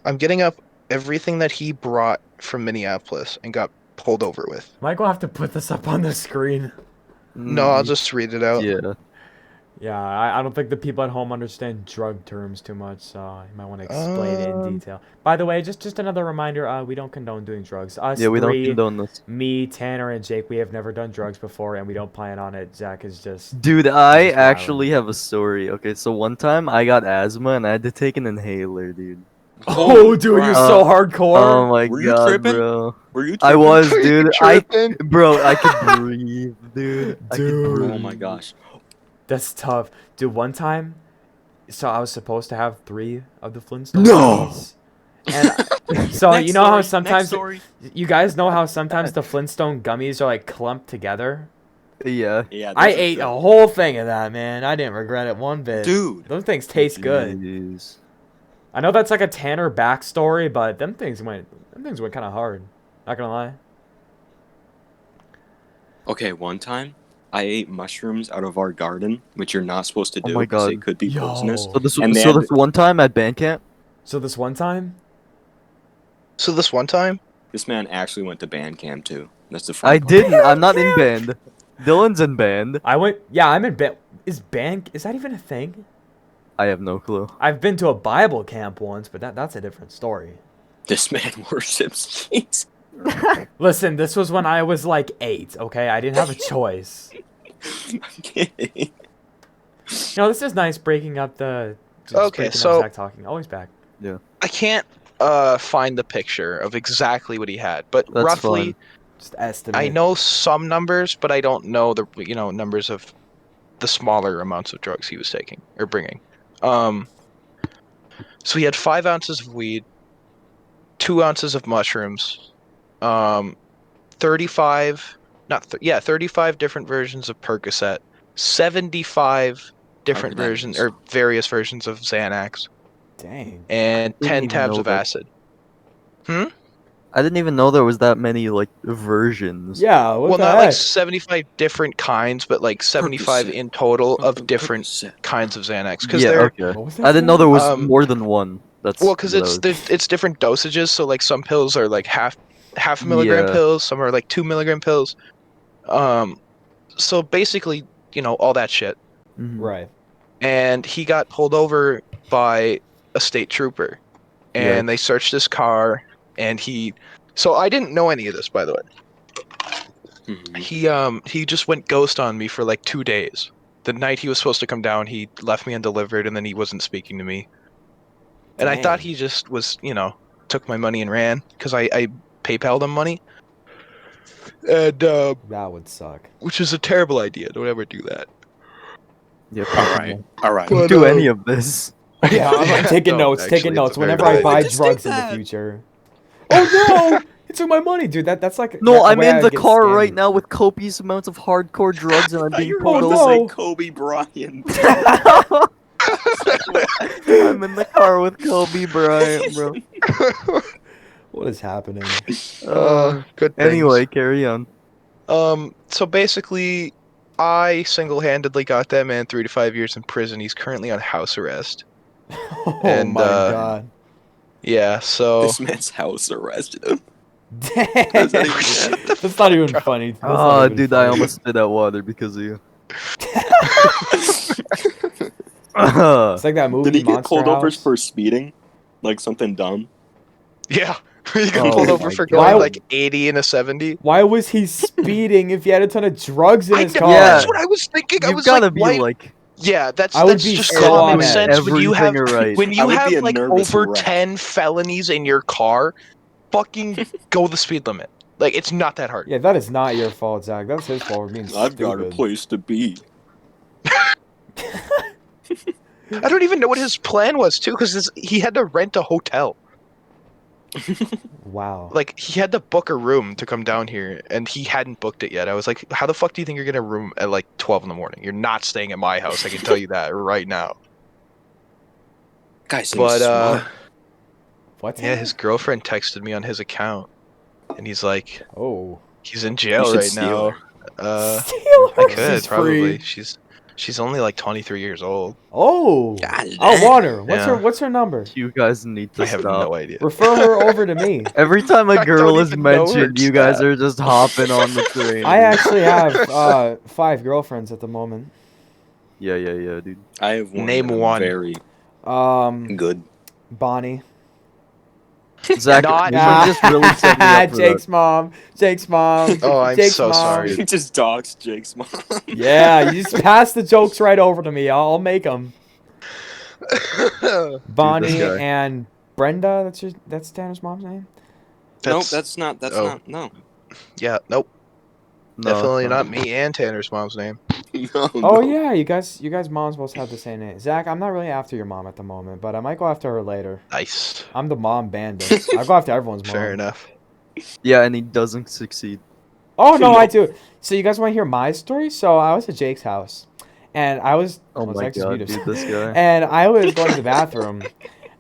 I'm getting up everything that he brought from Minneapolis and got pulled over with. Am I gonna have to put this up on the screen? No, I'll just read it out. Yeah. Yeah, I don't think the people at home understand drug terms too much, so you might want to explain it in detail. By the way, just another reminder, we don't condone doing drugs. Us Yeah, we don't three, condone this. me, Tanner, and Jake, we have never done drugs before, and we don't plan on it. Zach is just... Dude, I Just actually have a story. Okay, so one time I got asthma and I had to take an inhaler, dude. Oh, dude, you're crap. so Oh hardcore! my Were you god, tripping? bro. Were you? I tripping? was, dude. Tripping? Bro, I could breathe, dude. I could Dude. breathe. Oh my gosh. That's tough. Dude, one time, so I was supposed to have 3 of the Flintstone No! gummies. And so Next you know how story, sometimes... next story. You guys know how sometimes the Flintstone gummies are like clumped together? Yeah. Yeah. I those are ate good. a whole thing of that, man. I didn't regret it one bit. Dude. Those things taste good. Jeez. I know that's like a Tanner backstory, but them things went kind of hard. Not gonna lie. Okay, one time I ate mushrooms out of our garden, which you're not supposed to Oh do my because God. it could be Yo. poisonous. So this And they so had- this one time at band camp, So this one time, So this one time, This man actually went to band camp too. That's the funny I part. didn't. I'm not in band. Dylan's in band. I went. Yeah, I'm in band. Is that even a thing? I have no clue. I've been to a Bible camp once, but that's a different story. This man worships Jesus. Listen, this was when I was like 8. Okay, I didn't have a choice. I'm kidding. This is nice breaking up the. just Okay, breaking up so- Zach talking. Always back. I can't find the picture of exactly what he had, but That's roughly, fine. Just estimate. I know some numbers, but I don't know the numbers of the smaller amounts of drugs he was taking or bringing. So he had 5 ounces of weed, 2 ounces of mushrooms, 35, 35 different versions of Percocet, 75 different that versions is? or various versions of Xanax, Dang. and Didn't 10 even tabs know of that. acid. I didn't even know there was that many like versions. Yeah. What Well, the not heck? like 75 different kinds, but like 75 Percocet. in total of Fucking different Percocet. kinds of Xanax. Because Yeah. they're Okay. What was that I didn't know there was Um, more than one. That's well, because what I was- it's different dosages. So like some pills are like half a milligram Yeah. pills, some are like 2 milligram pills. So basically, all that shit. Mhm. Right. And he got pulled over by a state trooper, and they searched his car, and So I didn't know any of this, by the way. Mhm. He just went ghost on me for like 2 days. The night he was supposed to come down, he left me undelivered, and then he wasn't speaking to me. And I thought Dang. he just was, took my money and ran because I PayPal'd him money. And That would suck. which is a terrible idea. Don't ever do that. Yeah. All right. Don't But, do any of this. Yeah, I'm taking No, notes. actually, Taking it's notes. a very Whenever bad I idea. buy Just drugs take in the that. future. Oh no! It took my money, dude. That's like. No, that's I'm way in I the get car scammed. right now with copious amounts of hardcore drugs, and I'm being You're pulled about Oh, to no. say Kobe Bryant. I'm in the car with Kobe Bryant, bro. What is happening? Good things. Anyway, carry on. So basically, I single-handedly got that man 3 to 5 years in prison. He's currently on house arrest. Oh And, my god. Yeah, so This man's house arrested him. Dang. Does that even- That's not even funny. That's not Oh, even dude, I funny. almost spit out water because of you. It's like that movie Did he get Monster pulled over House. for speeding? Like something dumb? Yeah, he got Oh pulled over my for God. going Why- like 80 and a 70. Why was he speeding if he had a ton of drugs in I his know, car? that's what I was thinking. I You've was gotta like, be why? like Yeah, that's I would that's be just so common on edge. sense when you have right. when I you would have be a like nervous over wreck. 10 felonies in your car. Fucking go the speed limit. Like it's not that hard. Yeah, that is not your fault, Zach. That's his fault for being I've stupid. got a place to be. I don't even know what his plan was too, because he had to rent a hotel. Wow. Like he had to book a room to come down here, and he hadn't booked it yet. I was like, "How the fuck do you think you're getting a room at like 12 in the morning? You're not staying at my house. I can tell you that right now." Guy seems But smart. What's yeah, in his it? girlfriend texted me on his account, and he's like, Oh. he's in You jail should right steal now. Steal her. I could She's probably. free. She's only like 23 years old. Oh. God I'll damn. want her. What's Yeah. her number? You guys need to I have stop. no idea. Refer her over to me. Every time a I girl don't is even know her mentioned, you guys stat. are just hopping on the train. I dude. actually have 5 girlfriends at the moment. Yeah, dude. I have one. Name that I'm one. Very good. Bonnie. Zach, Not- you just really set me up for Jake's mom. Jake's mom. Oh, I'm Jake's so mom. sorry. He just dogs Jake's mom. Yeah, you just pass the jokes right over to me. I'll make them. Bonnie guy. and Brenda. That's Tanner's mom's name. Nope, that's not. That's oh. not. No. Yeah, nope. No, Definitely it's not me and Tanner's mom's name. No. Oh no. yeah, you guys moms both have the same name. Zach, I'm not really after your mom at the moment, but I might go after her later. Nice. I'm the mom bandit. I go after everyone's mom. Fair enough. Yeah, and he doesn't succeed. Oh no, No. I do. So you guys want to hear my story? So I was at Jake's house, and I was. Oh well, my Zach just god, muted. dude, this guy. And I was going to the bathroom,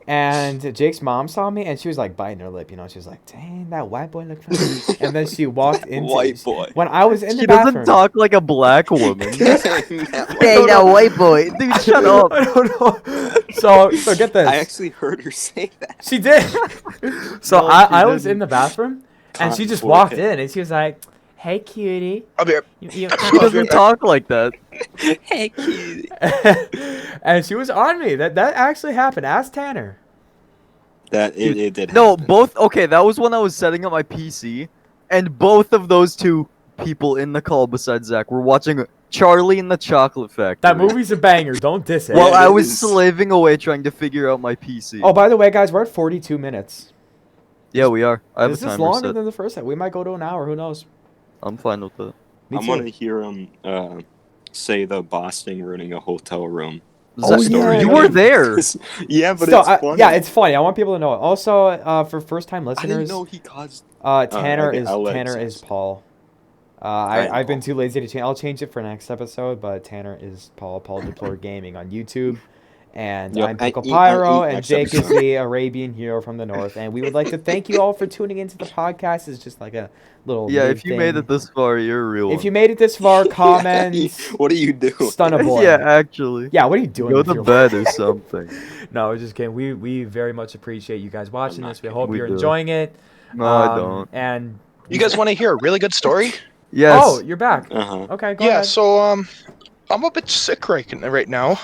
and Jake's mom saw me, and she was like biting her lip. You know, she was like, "Dang, that white boy look familiar." And then she walked into White boy. when I was in the She bathroom. doesn't talk like a black woman. Hey, that white boy. Dude, shut up. I don't know. So get this. I actually heard her say that. She did. So No, I she was in didn't. the bathroom, and she just Cotton walked forehead. in, and she was like, "Hey, cutie." I'll be You, She doesn't talk like that. Hey, kid. and she was on me. That actually happened. Ask Tanner. That it did. No, happen. both. Okay, that was when I was setting up my PC, and both of those two people in the call besides Zach were watching Charlie and the Chocolate Factory. That movie's a banger. Don't diss it. While Yeah, I it was is. slaving away trying to figure out my PC. Oh, by the way, guys, we're at 42 minutes. yeah, we are. I have This a is timer longer set. than the first set. We might go to an hour. Who knows? I'm fine with that. Me I too. want to hear him say the boss thing ruining a hotel room. Oh, Zach, yeah, you yeah. were there. Yeah, but Still, it's funny. yeah, it's funny. I want people to know it. Also, for first-time I didn't listeners, know he caused. Tanner okay, is I'll let Tanner Zach is say. Paul. Right, I've been Paul. too lazy to change. I'll change it for next episode, but Tanner is Paul. Paul Deplore Gaming on YouTube. And Yep, I'm I Pickle eat Pyro, and next Jake is episode. the Arabian hero from the north. And we would like to thank you all for tuning into the podcast. It's just like a little Yeah, mid if you made thing. it this far, you're a real If one. you made it this far, comment, What do you do? stun a boy. yeah, actually. Yeah, what are you doing? Go with to your bed life? or something. No, we're just kidding. We very much appreciate you guys watching not this. We hope We you're do. enjoying it. No, I don't. And You guys want to hear a really good story? Yes. Oh, you're back. Uh-huh. Okay, go Yeah. ahead. So I'm a bit sick right now,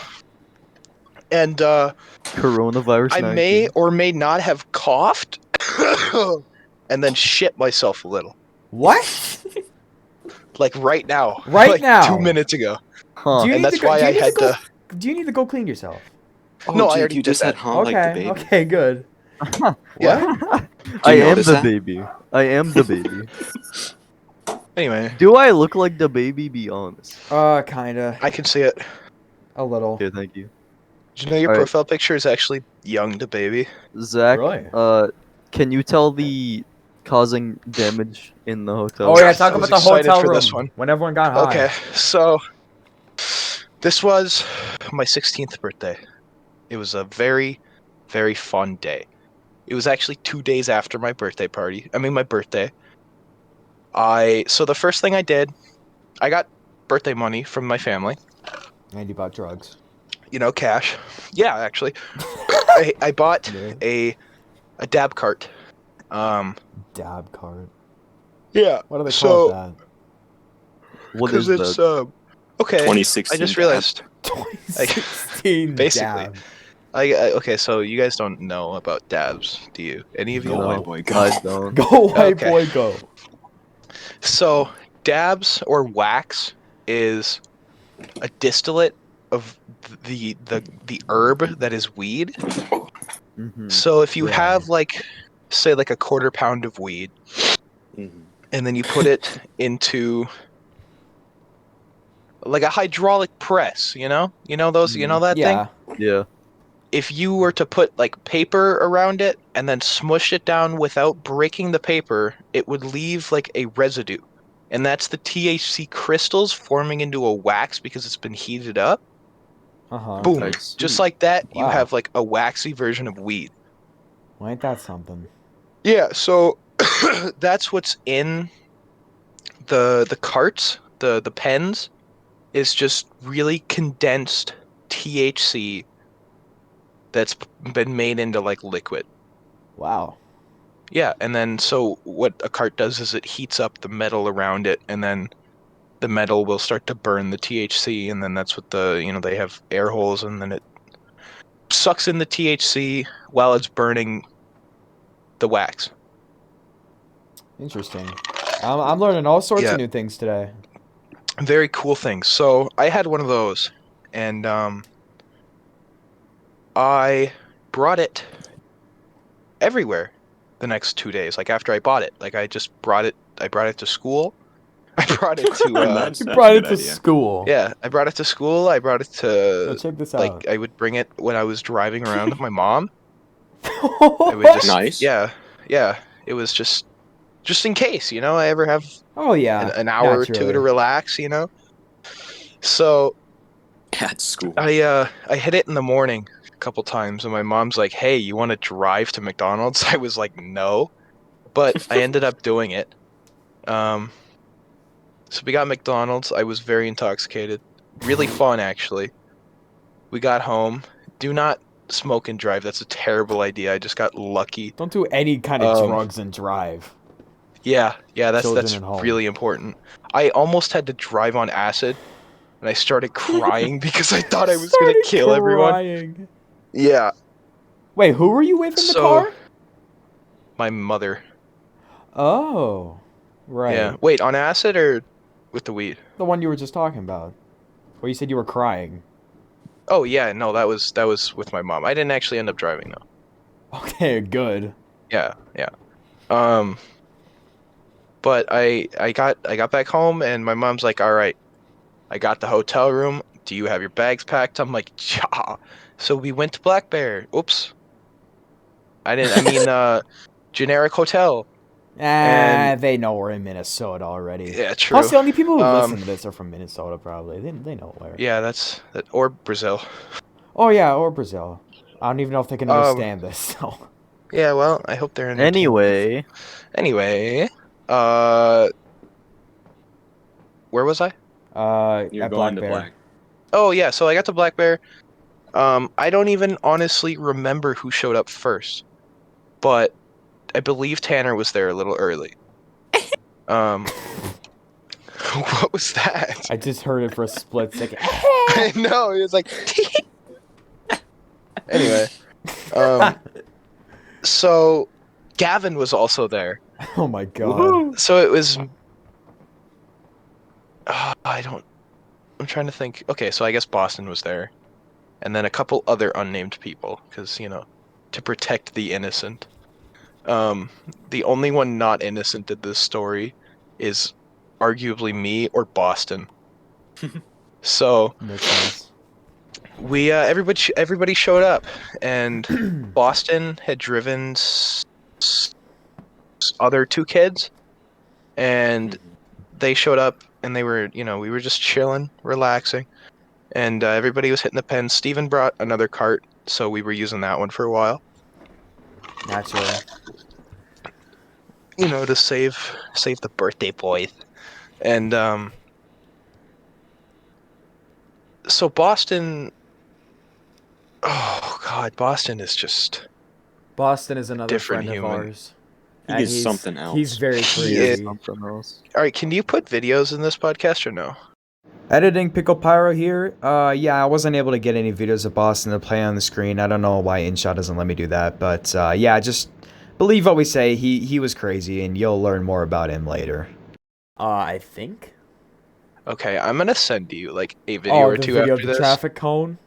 and Coronavirus I 19. may or may not have coughed, and then shit myself a little. What? Like right now. Right like now? 2 minutes ago. Huh. Do you And need that's to go, why do you I need had go, to. Do you need to go clean yourself? Oh, No, I Jake, already you did just said, that. huh, like the Okay. baby. Okay. Good. Yeah. I am notice the that? baby. I am the baby. Anyway, Do I look like the baby? Be honest. Kinda. I can see it. A little. Okay, thank you. Did you know your Alright. profile picture is actually young to baby? Zach, Really? can you tell the causing damage in the hotel? Oh yeah, talk I was about the excited hotel for room this one. when everyone got high. Okay, so this was my 16th birthday. It was a very, very fun day. It was actually 2 days after my birthday party. I mean, my birthday. So the first thing I did, I got birthday money from my family. And you bought drugs. You know, cash. Yeah, actually, I bought Yeah. a dab cart. Dab card. Yeah. What do they So- call that? What is Because it's that? okay. 2016. I just realized 2016 basically. dab. Okay, so you guys don't know about dabs, do you? Any of you? Go No, white boy, go. I don't. Go white Okay. boy, go. So dabs or wax is a distillate of the herb that is weed. Mhm. So if you Right. have like, say, like a quarter pound of weed, Mhm. and then you put it into like a hydraulic press, you know those, you know that thing. Yeah. Yeah. If you were to put like paper around it and then smush it down without breaking the paper, it would leave like a residue. And that's the THC crystals forming into a wax because it's been heated up. Uh-huh. Boom. I Just see. like that, you Wow. have like a waxy version of weed. Well, ain't that something? Yeah, so that's what's in the carts, the pens, is just really condensed THC that's been made into like liquid. Wow. Yeah, and then so what a cart does is it heats up the metal around it, and then the metal will start to burn the THC, and then that's what they have air holes, and then it sucks in the THC while it's burning the wax. Interesting. I'm learning all sorts Yeah, of new things today. very cool things. So I had one of those, and I brought it everywhere the next 2 days. Like after I bought it, like I just brought it. I brought it to school. I brought it to That's You a brought it good to idea. school. yeah, I brought it to school. I brought it Yo, to check this like out. I would bring it when I was driving around with my mom. I would just Nice. yeah. It was just in case, I ever have Oh yeah, an hour or two to naturally. relax. So At school. I hit it in the morning a couple times, and my mom's like, "Hey, you want to drive to McDonald's?" I was like, "No," but I ended up doing it. Um, so we got McDonald's. I was very intoxicated. Really fun, actually. We got home. Do not smoke and drive. That's a terrible idea. I just got lucky. Don't do any kind of Um, drugs and drive. yeah, Children that's at home. really important. I almost had to drive on acid, and I started crying because I thought I was gonna Started kill everyone. crying. Yeah. Wait, who were you with in the So car? my mother. Oh, right. Yeah. Wait, on acid or with the weed? The one you were just talking about. Where you said you were crying. Oh yeah, no, that was with my mom. I didn't actually end up driving though. Okay, good. Yeah, yeah. Um, but I got back home and my mom's like, "All right, I got the hotel room. Do you have your bags packed?" I'm like, "Yeah." So we went to Black Bear. Oops. I didn't. I mean, generic hotel. And They know we're in Minnesota already. yeah, Plus, true. the only people who Um, listen to this are from Minnesota, probably. They know where. yeah, that's that. Or Brazil. Oh yeah, or Brazil. I don't even know if they can Um, understand this. So. yeah. Well, I hope they're entertained. Anyway, Anyway, uh, where was I? You're At going Black to Bear. black. Oh yeah, so I got to Black Bear. I don't even honestly remember who showed up first, but I believe Tanner was there a little early. Um, what was that? I just heard it for a split second. I know, it was like anyway. Um, so Gavin was also there. Oh my god. So it was I don't I'm trying to think. Okay, so I guess Boston was there. And then a couple other unnamed people because, to protect the innocent. The only one not innocent in this story is arguably me or Boston. So Makes sense. we everybody showed up, and Boston had driven other two kids, and they showed up, and they were we were just chilling, relaxing, and everybody was hitting the pen. Steven brought another cart, so we were using that one for a while, Naturally. to save the birthday boys, and so Boston. Oh God, Boston is just Boston is another different friend of human. ours. He And is something he's else. very He he is is. crazy. something else. All right, can you put videos in this podcast or no? Editing Pickle Pyro here. Yeah, I wasn't able to get any videos of Boston to play on the screen. I don't know why InShot doesn't let me do that, but yeah, just believe what we say. He was crazy, and you'll learn more about him later. I think. Okay, I'm gonna send you like a video Oh, or the two video of after the this. traffic cone.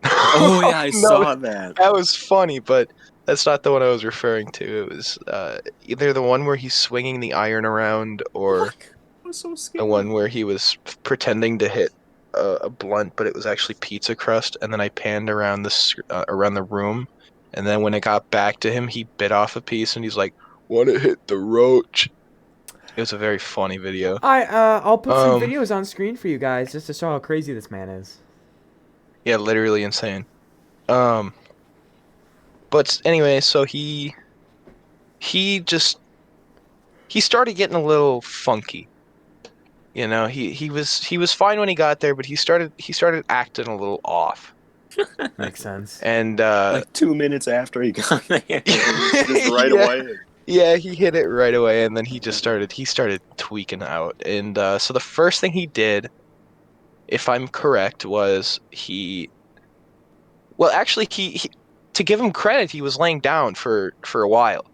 Oh yeah, I No, saw that. that was funny, but that's not the one I was referring to. It was either the one where he's swinging the iron around, or Fuck. I was so the scared. one where he was pretending to hit a blunt, but it was actually pizza crust. And then I panned around around the room, and then when it got back to him, he bit off a piece, and he's like, "Want to hit the roach?" It was a very funny video. I'll put some Um, videos on screen for you guys just to show how crazy this man is. yeah, literally insane. Um, but anyway, so he just he started getting a little funky. You know, he was fine when he got there, but he started acting a little off. Makes sense. And Like 2 minutes after he got there, just right yeah, away. yeah, he hit it right away, and then he started tweaking out. And so the first thing he did, if I'm correct, was well, actually, he to give him credit, he was laying down for a while.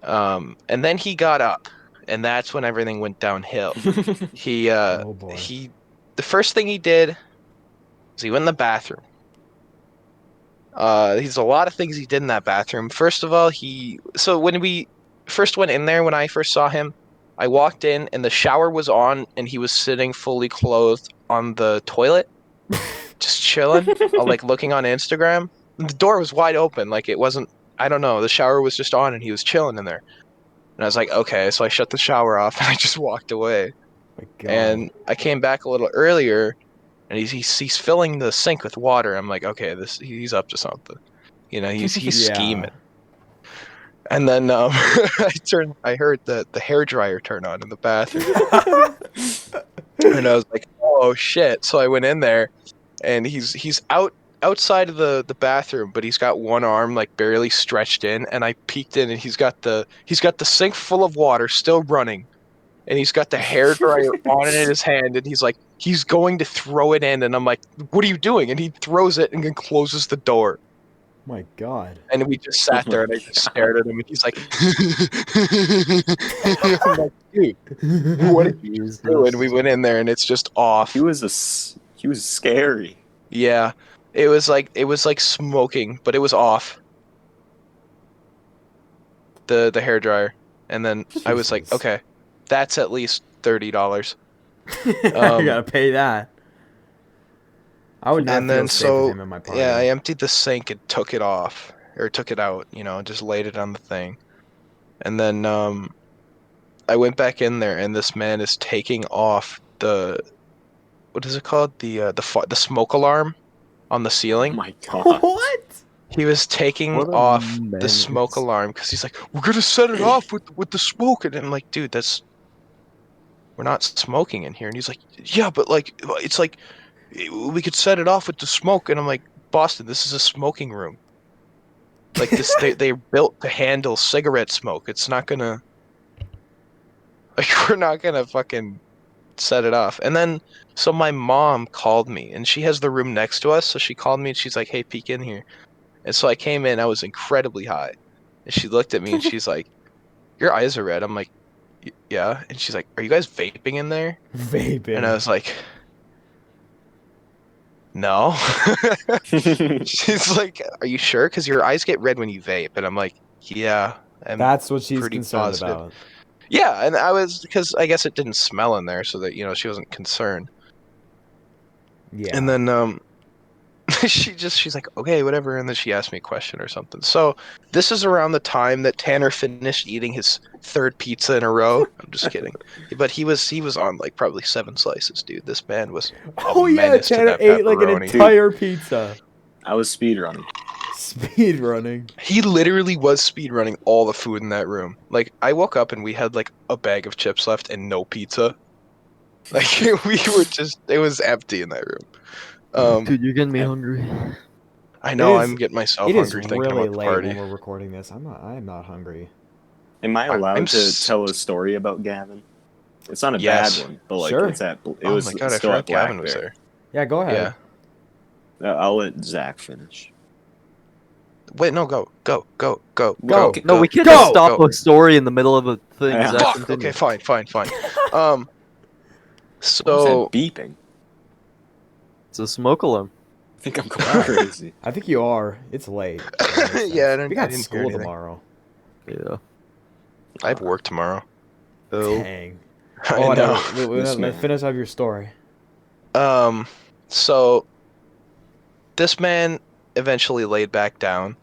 And then he got up, and that's when everything went downhill. He Oh boy. he the first thing he did was he went in the bathroom. He's a lot of things he did in that bathroom. First of all, so when we first went in there, when I first saw him, I walked in and the shower was on, and he was sitting fully clothed on the toilet, just chilling, like looking on Instagram. The door was wide open, like it wasn't. I don't know. The shower was just on, and he was chilling in there. And I was like, okay. So I shut the shower off, and I just walked away. My God. And I came back a little earlier, and he's filling the sink with water. I'm like, okay, he's up to something. You know, he's Yeah. scheming. And then I heard the hair dryer turn on in the bathroom, and I was like, oh shit! So I went in there, and he's outside of the bathroom, but he's got one arm like barely stretched in, and I peeked in, and he's got the sink full of water still running, and he's got the hair dryer on it in his hand, and he's going to throw it in, and I'm like, what are you doing? And he throws it and then closes the door. My God. And we just Oh sat there, my and I just god. stared at him, and he's like, I'm like, dude, what did you just do? And we went in there, and it's just off. He was scary. Yeah, it was like smoking, but it was off the hair dryer. And then I was like, Jesus. okay, that's at least $30. I gotta pay that. I would not And feel then safe with so him in my party. yeah, I emptied the sink and took it off, or took it out, just laid it on the thing. And then I went back in there, and this man is taking off the what is it called? The smoke alarm on the Oh ceiling. my god. What? He was taking What a off the menace. smoke alarm because he's like, "We're gonna set it off with the smoke," and I'm like, "Dude, we're not smoking in here." And he's like, "Yeah, but like it's like we could set it off with the smoke," and I'm like, "Boston, this is a smoking room. Like this, they're built to handle cigarette smoke. It's not gonna like we're not gonna fucking set it off." And then so my mom called me, and she has the room next to us, so she called me and she's like, "Hey, peek in here." And so I came in, I was incredibly high. And she looked at me and she's like, "Your eyes are red." I'm like, "Yeah." And she's like, "Are you guys vaping in there?" And I Vaping. was like, "No." She's like, "Are you sure? Because your eyes get red when you vape." And I'm like, "Yeah, I'm That's what she's pretty concerned positive." about. Yeah, and because I guess it didn't smell in there, so that she wasn't concerned. And Yeah. then she's like, okay, whatever, and then she asked me a question or something. So this is around the time that Tanner finished eating his third pizza in a row. I'm just kidding, but he was on like probably 7 slices, dude. This man was a Oh yeah, menace to Tanner that ate like an pepperoni. entire pizza. I was speedrunning. Speed running. He literally was speed running all the food in that room. Like I woke up and we had like a bag of chips left and no pizza. Like it was empty in that room. Dude, you're getting me Yeah. hungry. I It know, is. I'm getting myself It is hungry thinking really about the late when party. we're recording this. I'm not hungry. Am I I'm allowed to s- tell a story about Gavin? It's not a Yes. bad one, but like Sure. it's at. It Oh was my god, I still forgot at Black Gavin was Bear. there. Yeah, go ahead. Yeah. I'll let Zach finish. Wait, no, go. Go. No, we can't Go! just stop Go. a story in the middle of a thing. Yeah. Zach, Fuck. continue. Okay, fine. Um. What was So that beeping? It's a smoke alarm. I think I'm Wow. going crazy. I think you are. It's late. So it makes Yeah, sense. We I got didn't hear school anything. tomorrow. Yeah. I have work tomorrow. Oh. Dang. I Well, know. whatever. This Let's man. finish up your story. So this man eventually laid back down.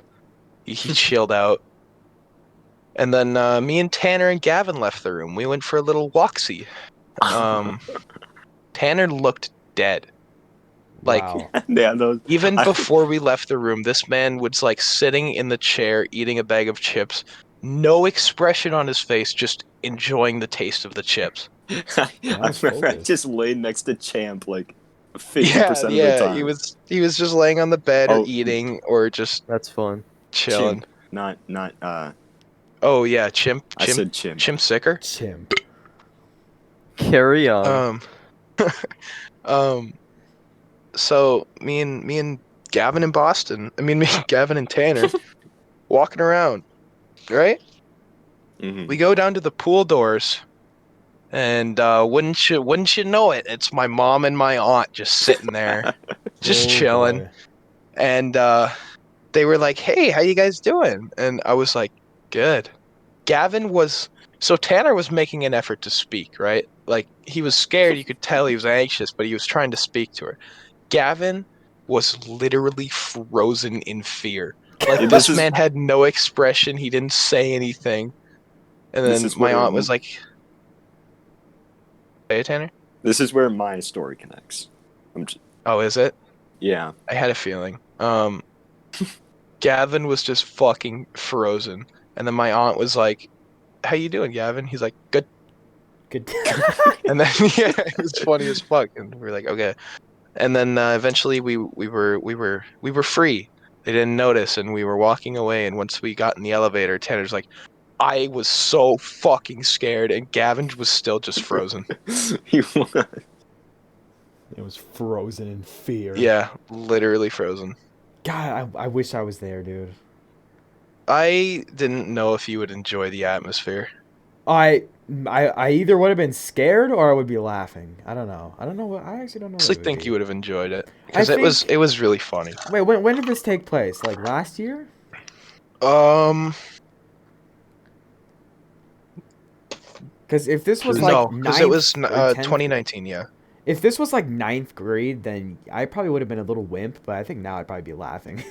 He chilled out. And then me and Tanner and Gavin left the room. We went for a little walksy. Tanner looked dead. Like, Wow. Yeah, those. even I- before we left the room, this man was like sitting in the chair eating a bag of chips. No expression on his face, just enjoying the taste of the chips. I was remember I focused. just laid next to Champ like 50% of the Yeah, time. he was just laying on the bed or Oh, eating or just That's fun. chilling. Chimp, not. Oh yeah, chimp. I said chimp. Chimp sicker. Chimp. Carry on. Um, so me and Gavin in Boston. I mean, me and Gavin and Tanner walking around, right? Mhm. We go down to the pool doors, and wouldn't you know it? It's my mom and my aunt just sitting there, just Oh, chilling. boy. And they were like, "Hey, how you guys doing?" And I was like, "Good." Gavin was so Tanner was making an effort to speak, right? Like he was scared, you could tell he was anxious, but he was trying to speak to her. Gavin was literally frozen in fear. Like This this is man had no expression, he didn't say anything. And this then is my where aunt was like, "Hey, Tanner?" this is where my story connects. Oh, is it? Yeah. I had a feeling. Gavin was just fucking frozen. And then my aunt was like, "How you doing, Gavin?" He's like, "Good." Good. And then yeah, it was funny as fuck. And we are like, "Okay." And then eventually we were free. They didn't notice, and we were walking away. And once we got in the elevator, Tanner's like, "I was so fucking scared," and Gavin was still just frozen. He was. It was frozen in fear. Yeah, literally frozen. God, I wish I was there, dude. I didn't know if you would enjoy the atmosphere. I either would have been scared or I would be laughing. I don't know. I don't know what. I actually don't know I what actually it would think be. you would have enjoyed it I because think. it was really funny. Wait, when did this take place? Like last year? Um, Because if this was no, like because it was ninth or 10th, 2019. Yeah. if this was like ninth grade, then I probably would have been a little wimp. But I think now I'd probably be laughing.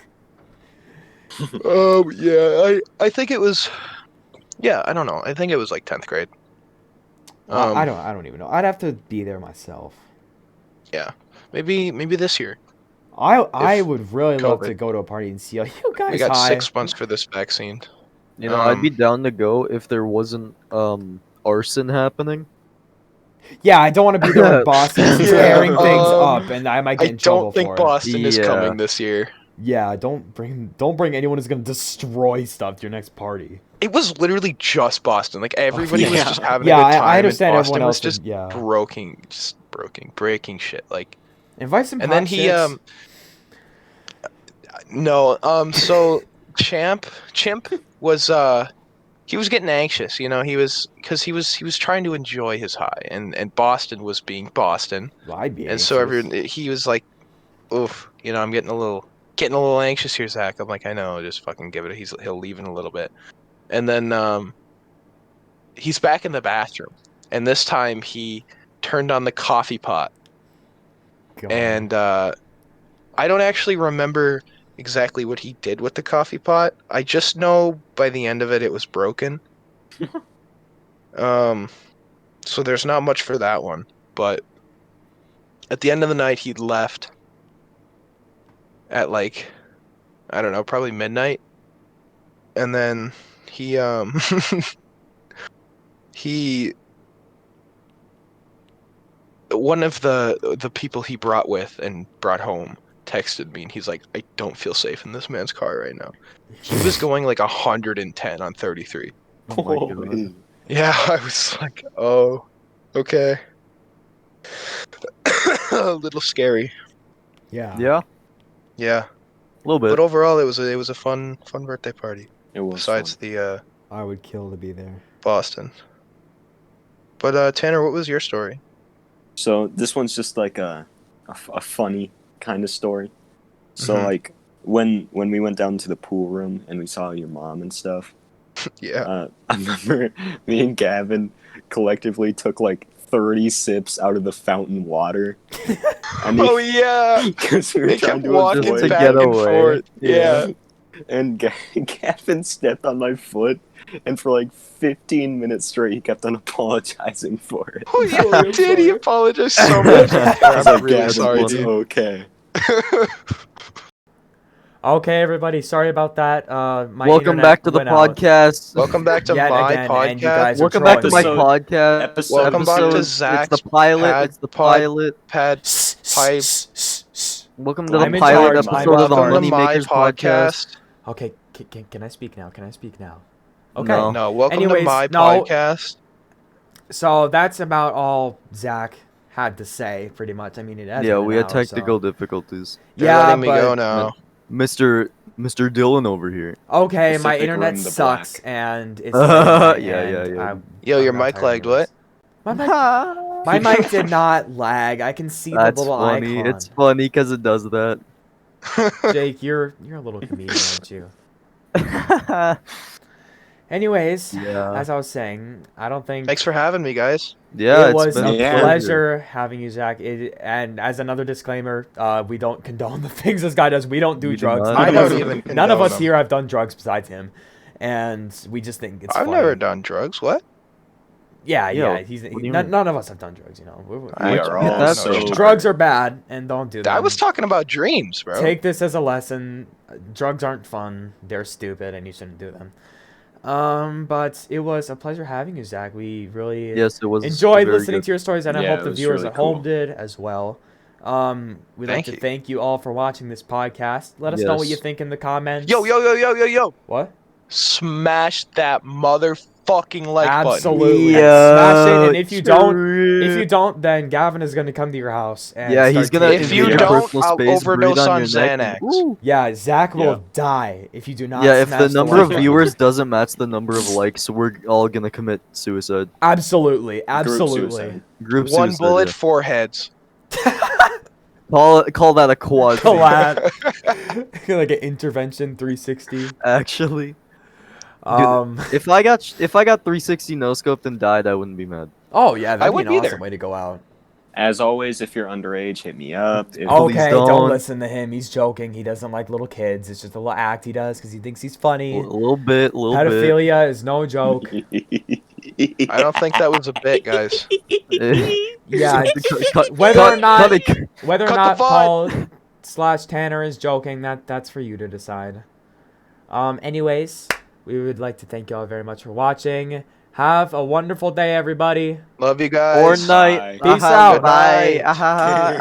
Yeah. I think it was. Yeah, I don't know. I think it was like 10th grade. I don't even know. I'd have to be there myself. Yeah, maybe this year. I If would really love to COVID. go to a party and see all you guys We got high. 6 months for this vaccine. You know, I'd be Um, down to go if there wasn't arson happening. Yeah, I don't want to be there when Boston's Yeah. tearing things Um, up, and I might I get in trouble don't think for it. Boston is Yeah. coming this year. Yeah, don't bring anyone who's gonna destroy stuff to your next party. It was literally just Boston. Like everybody was yeah. just having Yeah, a good time. I understand and everyone Boston was else would. just Yeah, breaking shit. Like, invite some and hot then he chicks. no Chimp was he was getting anxious. You know, he was trying to enjoy his high, and Boston was being Boston, Well, I'd be and so anxious. everyone he was like, oof, you know, I'm getting a little anxious here, Zach. I'm like, I know, just fucking give it. He'll leave in a little bit, and then he's back in the bathroom, and this time he turned on the coffee pot, God. and I don't actually remember exactly what he did with the coffee pot. I just know by the end of it, it was broken. Um, so there's not much for that one, but at the end of the night, he left at like I don't know, probably midnight, and then he he one of the people he brought with and brought home texted me and he's like, I don't feel safe in this man's car right now. He was going like 110 on 33. Oh my god. Yeah, I was like, oh. Okay. A little scary. Yeah. Yeah, Yeah. a little bit. But overall, it was a fun birthday party. It was Besides fun. the I would kill to be there. Boston. But Tanner, what was your story? So this one's just like a funny kind of story. So Mhm. like when we went down to the pool room and we saw your mom and stuff, Yeah. I remember me and Gavin collectively took like 30 sips out of the fountain water. And Oh yeah. because we were They trying kept to walking Just to avoid. get back and away. forth. Yeah. And Gavin stepped on my foot, and for like 15 minutes straight, he kept on apologizing for it. Oh yeah, Sorry, he I'm did. He sorry. apologized so much. I Tanner, was I'm like, really Gavin, sorry, it's dude. okay. Okay, everybody. Sorry about that. My Welcome internet back to the went out podcast. Welcome back to yet my again, and you podcast. guys are Welcome back to my Episode- podcast. episode Welcome back to It's Zach's the pilot. pad It's the pod- pilot. Pad pipe. Welcome to the I'm in pilot charge. I'm episode of the Welcome to my Moneymakers podcast. podcast. Okay, can I speak now? Can I speak now? Okay. No. No, welcome Anyways, to my no. podcast. So that's about all Zach had to say, pretty much. I mean, it has Yeah, been we an had hour, technical so. difficulties. They're Yeah, letting me go but now. Mr. Dylan over here. okay, my Pacific internet Rim, the sucks, black. and it's Yeah, lagging, yeah, and yeah. Yo, I'm your not mic tired lagged. anyways. What? My mic did not lag. I can see That's the little funny. icon. It's funny because it does that. Jake, you're a little comedian, aren't you? Anyways, Yeah. as I was saying, I don't think Thanks for having me, guys. Yeah, it it's was been a Yeah. pleasure having you, Zach. And as another disclaimer, we don't condone the things this guy does. We don't do We do drugs. not. None I of don't us- even None of condone us them. here have done drugs besides him, and we just think it's I've funny. never done drugs. What? Yeah, Yo, yeah. what do you None, mean? none of us have done drugs. You know, I We don't are know. all That's so true. drugs are bad, and don't do them. I was talking about dreams, bro. Take this as a lesson. Drugs aren't fun. They're stupid, and you shouldn't do them. But it was a pleasure having you, Zach. We really Yes, it was. enjoyed very listening good. to your stories, and I Yeah, hope it the was viewers really at home cool. did as well. We'd like Thank to you. thank you all for watching this podcast. Let us know what you Yes. think in the comments. Yo. What? Smash that motherfucking like button. Absolutely. Yeah, Smash it, and if you true. don't, then Gavin is gonna come to your house. And Yeah, he's start gonna taking If you invade your videos. don't, personal I'll space, breathe overdose on your neck, and- Xanax. Woo. Yeah, Zach will Yeah. die if you do not. Yeah, if smash the number of like viewers doesn't match the number of likes, we're all gonna commit suicide. Absolutely, Group absolutely. suicide. Group One suicide. bullet, yeah. 4 heads. Call that a quad. thing, Collab. Like an intervention 360. Actually, Um. if I got 360 no scoped and died, I wouldn't be mad. Oh yeah, that'd be would an be awesome there. way to go out. As always, if you're underage, hit me up. If, Please Okay, don't don't. listen to him. He's joking. He doesn't like little kids. It's just a little act he does because he thinks he's funny. A little bit. Pedophilia is no joke. I don't think that was a bit, guys. Yeah, Cut- whether cut- or not cut it. whether or Cut the not fun. Paul/Tanner is joking, that's for you to decide. Anyways, we would like to thank you all very much for watching. Have a wonderful day, everybody. Love you guys. Or night. Peace Aha, out. Bye. Good night. Ahaha.